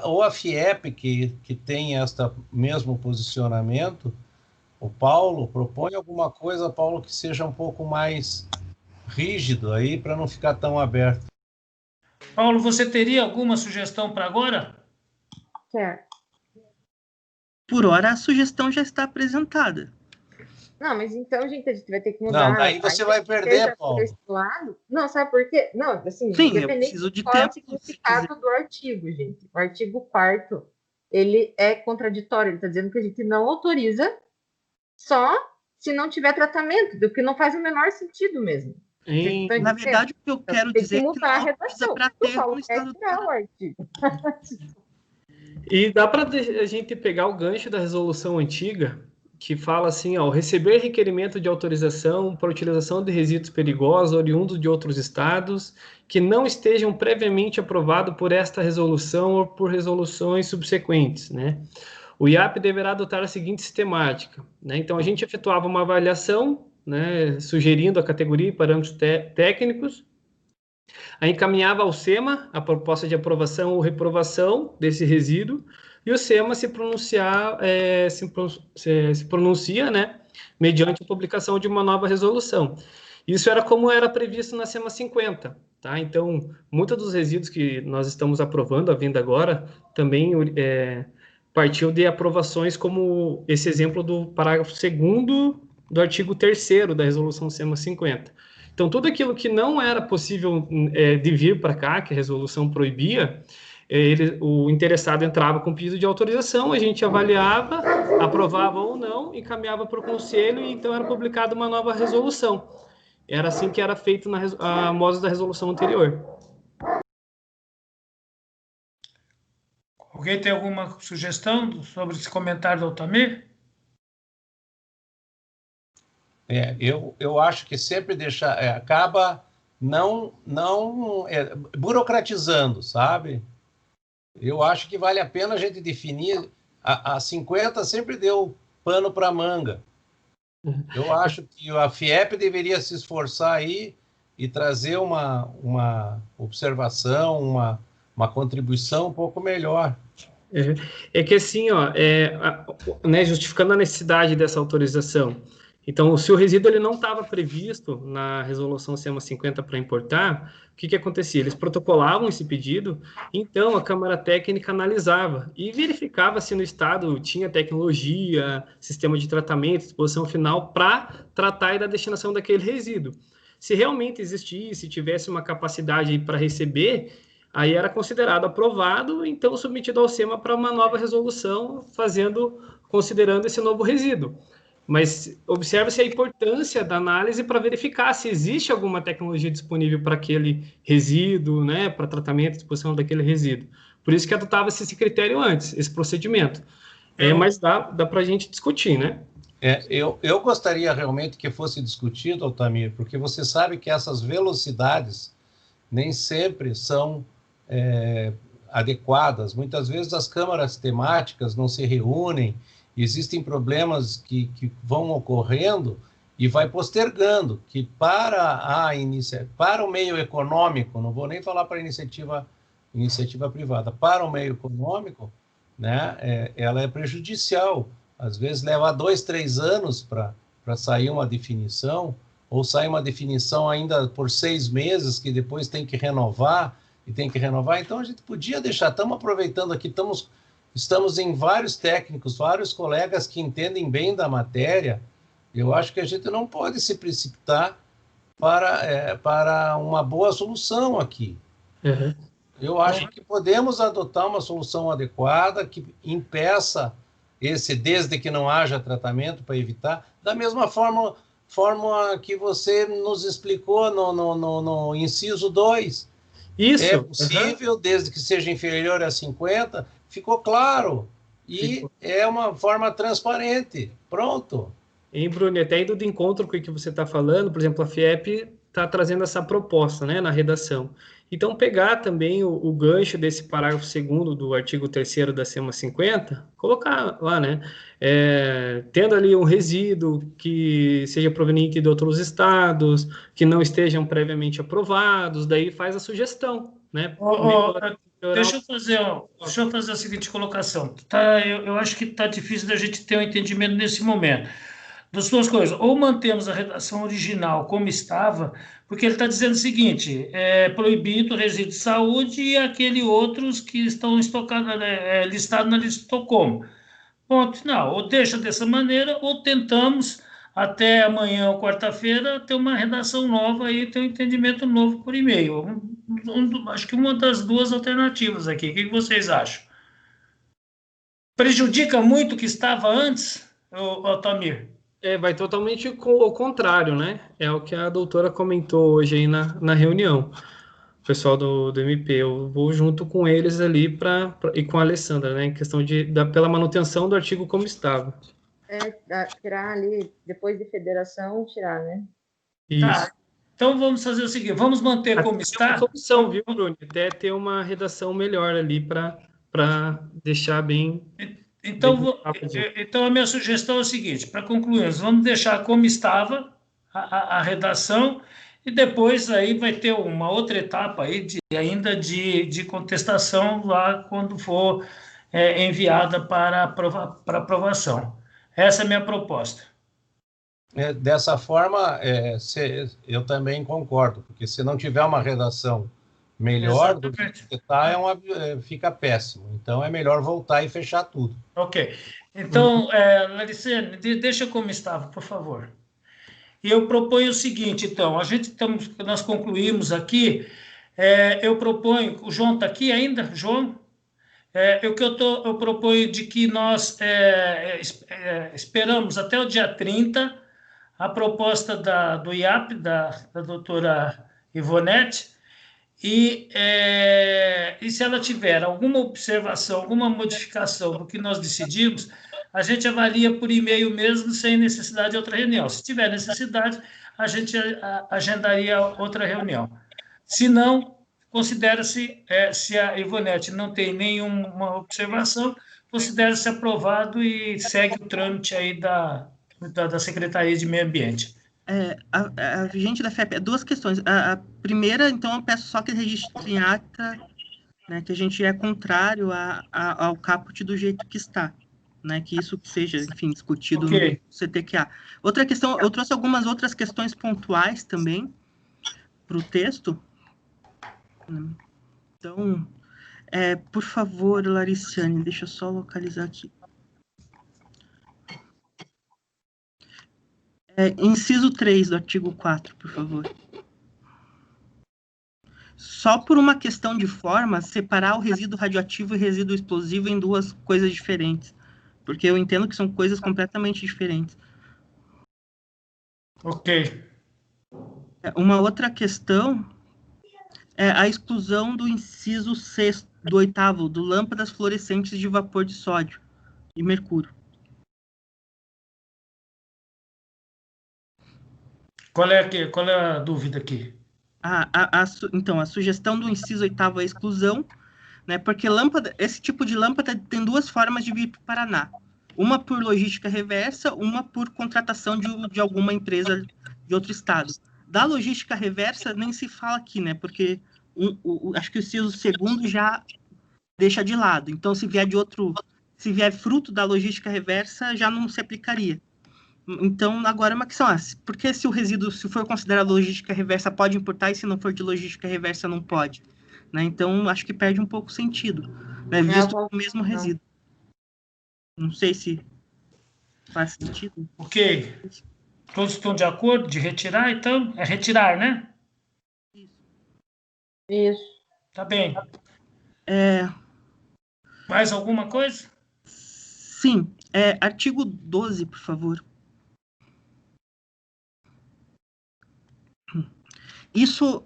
I: Ou a FIEP, que tem este mesmo posicionamento, o Paulo propõe alguma coisa, Paulo, que seja um pouco mais rígido aí, para não ficar tão aberto.
F: Paulo, você teria alguma sugestão para agora?
C: Certo.
M: Por hora, a sugestão já está apresentada.
C: Não, mas então, gente, a gente vai ter que mudar.
I: Não, daí você vai perder, Paulo.
C: Não, sabe por quê? Não, assim,
M: sim,
C: independente de qual é o significado do artigo, gente. O artigo 4º, ele é contraditório. Ele está dizendo que a gente não autoriza só se não tiver tratamento, do que não faz o menor sentido mesmo.
M: Na verdade, o que eu quero dizer é que
C: mudar a redação.
M: para ter no estado
C: o artigo.
O: E dá para a gente pegar o gancho da resolução antiga, que fala assim, ó, receber requerimento de autorização para utilização de resíduos perigosos oriundos de outros estados que não estejam previamente aprovados por esta resolução ou por resoluções subsequentes, né? O IAP deverá adotar a seguinte sistemática, né? Então, a gente efetuava uma avaliação, né, sugerindo a categoria e parâmetros técnicos, aí encaminhava ao SEMA a proposta de aprovação ou reprovação desse resíduo, e o SEMA se pronuncia, né, mediante a publicação de uma nova resolução. Isso era como era previsto na SEMA 50, tá? Então, muitos dos resíduos que nós estamos aprovando, a vinda agora, também partiu de aprovações como esse exemplo do parágrafo 2º do artigo 3º da resolução SEMA 50. Então, tudo aquilo que não era possível de vir para cá, que a resolução proibia, o interessado entrava com pedido de autorização, a gente avaliava, aprovava ou não, encaminhava para o conselho e então era publicada uma nova resolução. Era assim que era feito a modos da resolução anterior.
F: Alguém tem alguma sugestão sobre esse comentário do Altamir?
I: Eu acho que sempre acaba não burocratizando, sabe? Eu acho que vale a pena a gente definir. A 50 sempre deu pano para manga. Eu acho que a FIEP deveria se esforçar aí e trazer uma observação, uma contribuição um pouco melhor.
O: É que assim, ó, né, justificando a necessidade dessa autorização. Então, se o resíduo ele não estava previsto na resolução SEMA 50 para importar, o que acontecia? Eles protocolavam esse pedido, então a Câmara Técnica analisava e verificava se no estado tinha tecnologia, sistema de tratamento, disposição final para tratar e dar destinação daquele resíduo. Se realmente existisse, tivesse uma capacidade para receber, aí era considerado aprovado, então submetido ao SEMA para uma nova resolução, considerando esse novo resíduo. Mas observa-se a importância da análise para verificar se existe alguma tecnologia disponível para aquele resíduo, né, para tratamento e disposição daquele resíduo. Por isso que adotava-se esse critério antes, esse procedimento. Mas dá para a gente discutir, né?
I: Eu gostaria realmente que fosse discutido, Altamir, porque você sabe que essas velocidades nem sempre são adequadas. Muitas vezes as câmaras temáticas não se reúnem, existem problemas que vão ocorrendo e vai postergando, que para o meio econômico, não vou nem falar para iniciativa privada, para o meio econômico, né, ela é prejudicial. Às vezes leva 2, 3 anos para sair uma definição, ou sai uma definição ainda por 6 meses, que depois tem que renovar, então a gente podia deixar, estamos aproveitando aqui, estamos estamos em vários técnicos, vários colegas que entendem bem da matéria. Eu acho que a gente não pode se precipitar para uma boa solução aqui.
O: Uhum.
I: Eu acho que podemos adotar uma solução adequada que impeça desde que não haja tratamento para evitar, da mesma forma que você nos explicou no inciso 2.
O: Isso.
I: É possível, desde que seja inferior a 50, ficou claro. E é uma forma transparente. Pronto.
O: E, Bruno, até indo de encontro com o que você está falando, por exemplo, a FIEP está trazendo essa proposta, né, na redação. Então, pegar também o gancho desse parágrafo 2º do artigo 3º da SEMA 50, colocar lá, né, tendo ali um resíduo que seja proveniente de outros estados, que não estejam previamente aprovados, daí faz a sugestão, né?
F: Deixa eu fazer a seguinte colocação. Eu acho que está difícil da gente ter um entendimento nesse momento. Das duas coisas, ou mantemos a redação original como estava, porque ele está dizendo o seguinte, é proibido resíduo de saúde e aquele outros que estão listados na lista de Estocolmo. Ponto final. Ou deixa dessa maneira, ou tentamos, até amanhã ou quarta-feira, ter uma redação nova e ter um entendimento novo por e-mail. Acho que uma das duas alternativas aqui. O que vocês acham? Prejudica muito o que estava antes, Otamir?
O: Vai totalmente ao contrário, né? É o que a doutora comentou hoje aí na reunião. O pessoal do MP, eu vou junto com eles ali e com a Alessandra, né? Em questão pela manutenção do artigo como estava.
C: Tirar ali, depois de federação, tirar, né?
O: Isso.
F: Tá. Então vamos fazer o seguinte, vamos manter como está.
O: Uma solução, viu, Bruno? Até ter uma redação melhor ali para deixar bem...
F: Então a minha sugestão é o seguinte, para concluir, vamos deixar como estava a redação e depois aí vai ter uma outra etapa aí de contestação lá quando for enviada para aprovação. Essa é a minha proposta.
I: Dessa forma, eu também concordo, porque se não tiver uma redação melhor do que está, fica péssimo. Então, é melhor voltar e fechar tudo.
F: Ok. Então, Laricene, deixa como estava, por favor. E eu proponho o seguinte, então, nós concluímos aqui, eu proponho, o João está aqui ainda, João? Eu proponho de que nós esperamos até o dia 30 a proposta do IAP, da doutora Ivonete, e se ela tiver alguma observação, alguma modificação do que nós decidimos, a gente avalia por e-mail mesmo, sem necessidade de outra reunião. Se tiver necessidade, a gente agendaria outra reunião. Se não, considera-se, se a Ivonete não tem nenhuma observação, considera-se aprovado e segue o trâmite aí da Secretaria de Meio Ambiente.
M: A vigente da FIEP, duas questões. A primeira, então, eu peço só que registre em ata, né, que a gente é contrário ao caput do jeito que está, né, que isso seja, enfim, discutido no CTQA. Outra questão, eu trouxe algumas outras questões pontuais também para o texto. Então, por favor, Lariciane, deixa eu só localizar aqui. Inciso 3 do artigo 4, por favor. Só por uma questão de forma, separar o resíduo radioativo e resíduo explosivo em duas coisas diferentes. Porque eu entendo que são coisas completamente diferentes.
F: Ok.
M: Uma outra questão é a exclusão do inciso 6º, do 8º, do lâmpadas fluorescentes de vapor de sódio e mercúrio.
F: Qual é a dúvida aqui?
M: Então, a sugestão do inciso 8º é a exclusão, né, porque esse tipo de lâmpada tem duas formas de vir para o Paraná. Uma por logística reversa, uma por contratação de alguma empresa de outro estado. Da logística reversa nem se fala aqui, né, porque acho que o inciso 2º já deixa de lado. Então, se vier fruto da logística reversa, já não se aplicaria. Então, agora é uma questão, porque se o resíduo, se for considerado logística reversa, pode importar, e se não for de logística reversa, não pode, né? Então, acho que perde um pouco o sentido, né? Visto o mesmo resíduo. Não sei se faz sentido.
F: Ok. Todos estão de acordo de retirar, então? É retirar, né?
C: Isso.
F: Tá bem.
M: É,
F: Mais alguma coisa?
M: sim. Artigo 12, por favor. Isso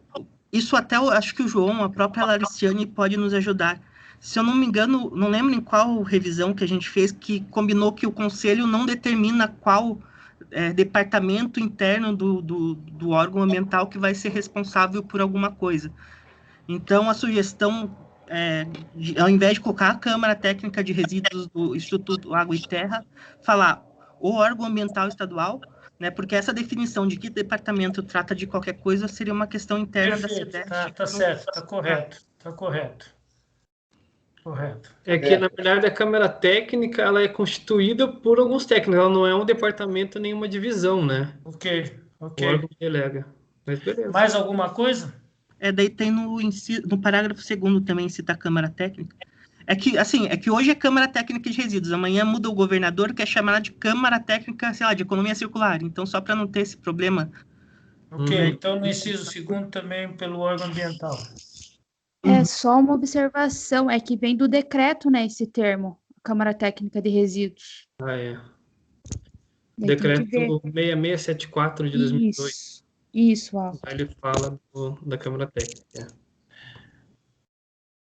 M: até eu acho que o João, a própria Lariciane, pode nos ajudar. Se eu não me engano, não lembro em qual revisão que a gente fez, que combinou que o Conselho não determina qual departamento interno do órgão ambiental que vai ser responsável por alguma coisa. Então, a sugestão, ao invés de colocar a Câmara Técnica de Resíduos do Instituto Água e Terra, falar o órgão ambiental estadual, né, porque essa definição de que departamento trata de qualquer coisa seria uma questão interna da SEDESC.
F: Tá certo, tá correto, tá correto. Correto.
O: É que, na verdade, a Câmara Técnica ela é constituída por alguns técnicos, ela não é um departamento nem uma divisão, né?
F: Ok.
O: O órgão delega. Mas beleza.
F: Mais alguma coisa?
M: Daí tem no parágrafo 2º também cita a Câmara Técnica. É que hoje é Câmara Técnica de Resíduos, amanhã muda o governador, que é chamada de Câmara Técnica, sei lá, de Economia Circular. Então, só para não ter esse problema.
F: Ok, então no inciso 2º também pelo órgão ambiental.
N: É só uma observação, é que vem do decreto, né, esse termo, Câmara Técnica de Resíduos.
O: Ah, é.
N: Daí tem que
O: Decreto
N: ver.
O: 6674 de 2002.
N: Isso, Alfa.
O: Aí ele fala da Câmara Técnica.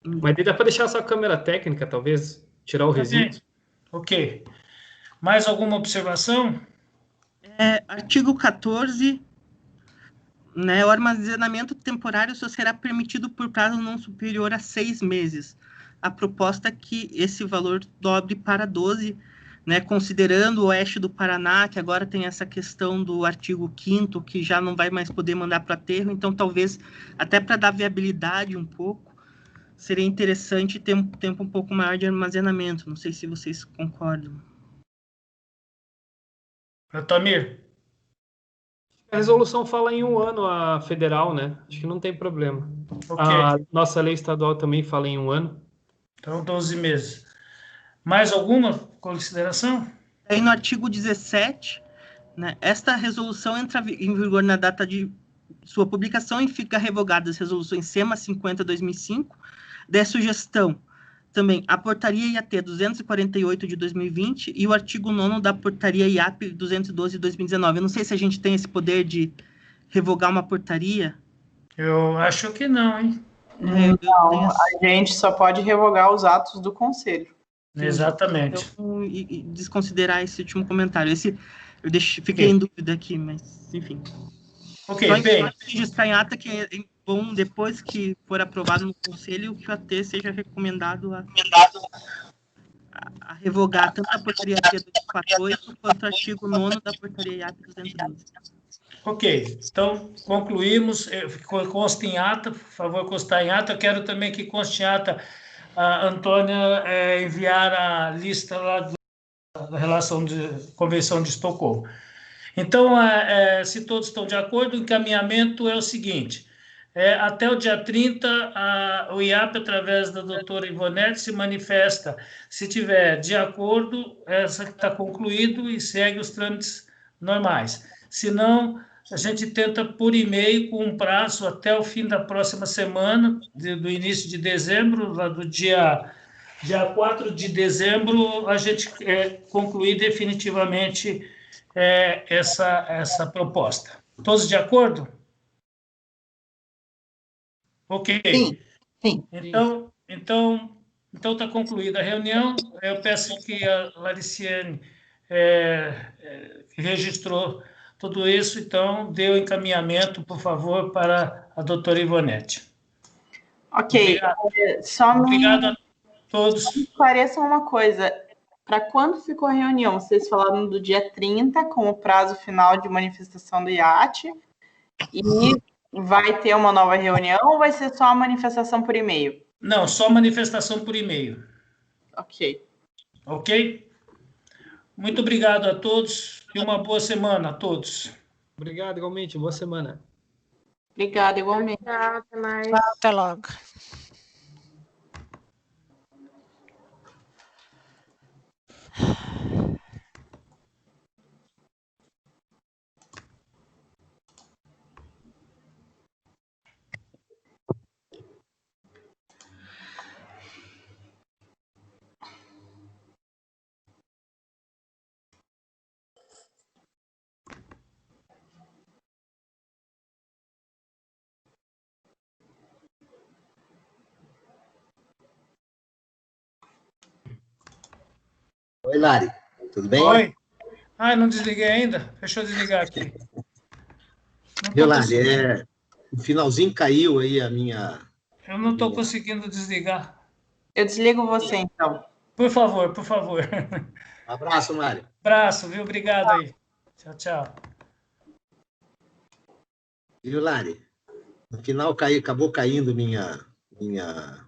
O: Mas daí dá para deixar só a Câmara Técnica, talvez, tirar o resíduo.
F: Ok. Mais alguma observação?
M: Artigo 14, né, o armazenamento temporário só será permitido por prazo não superior a 6 meses. A proposta é que esse valor dobre para 12, né, considerando o oeste do Paraná, que agora tem essa questão do artigo 5º, que já não vai mais poder mandar para aterro, então talvez, até para dar viabilidade um pouco, seria interessante ter um tempo um pouco maior de armazenamento. Não sei se vocês concordam.
F: Tamir?
O: A resolução fala em 1 ano, a federal, né? Acho que não tem problema.
F: Ok.
O: A nossa lei estadual também fala em 1 ano.
F: Então, 12 meses. Mais alguma consideração?
M: Aí no artigo 17, né, esta resolução entra em vigor na data de sua publicação e fica revogada as resoluções SEMA 50/2005, da sugestão também a portaria IAT 248 de 2020 e o artigo 9º da portaria IAP 212 de 2019. Eu não sei se a gente tem esse poder de revogar uma portaria.
F: Eu acho que não, hein?
B: Não, a gente só pode revogar os atos do Conselho.
F: Exatamente.
M: Então, e desconsiderar esse último comentário. Eu fiquei em dúvida aqui, mas, enfim.
F: Ok,
M: só
F: bem.
M: registrar em ata que é bom, depois que for aprovado no Conselho, que o AT seja recomendado a revogar tanto a portaria IAT 248 quanto o artigo 9º da portaria IAP 212.
F: Ok, então concluímos. Consta em ata, por favor, constar em ata. Eu quero também que conste em ata a Antônia enviar a lista lá da relação de Convenção de Estocolmo. Então, se todos estão de acordo, o encaminhamento é o seguinte: até o dia 30, o IAP, através da doutora Ivonete, se manifesta, se tiver de acordo, essa está concluído e segue os trâmites normais. Se não, a gente tenta por e-mail com um prazo até o fim da próxima semana, do início de dezembro, lá do dia 4 de dezembro, a gente concluir definitivamente essa proposta. Todos de acordo? Ok.
D: Sim.
F: Então está concluída a reunião. Eu peço que a Lariciane, que registrou tudo isso, então, dê o encaminhamento, por favor, para a doutora Ivonete.
B: Ok.
F: Obrigado a todos.
B: Esclareçam uma coisa. Para quando ficou a reunião? Vocês falaram do dia 30 como prazo final de manifestação do IAT, e vai ter uma nova reunião ou vai ser só a manifestação por e-mail?
F: Não, só manifestação por e-mail.
B: Ok.
F: Ok? Muito obrigado a todos e uma boa semana a todos.
O: Obrigado, igualmente. Boa semana.
B: Obrigada, igualmente.
C: Até mais.
J: Até logo.
A: Oi, Lari, tudo bem?
F: Oi. Ah, não desliguei ainda? Deixa eu desligar aqui.
A: Viu, Lari, no finalzinho caiu aí a minha...
F: Eu não estou conseguindo desligar.
B: Eu desligo você, então.
F: Por favor, por favor.
A: Abraço, Mário.
F: Abraço, viu? Obrigado aí. Tchau, tchau.
A: Viu, Lari? No final acabou caindo minha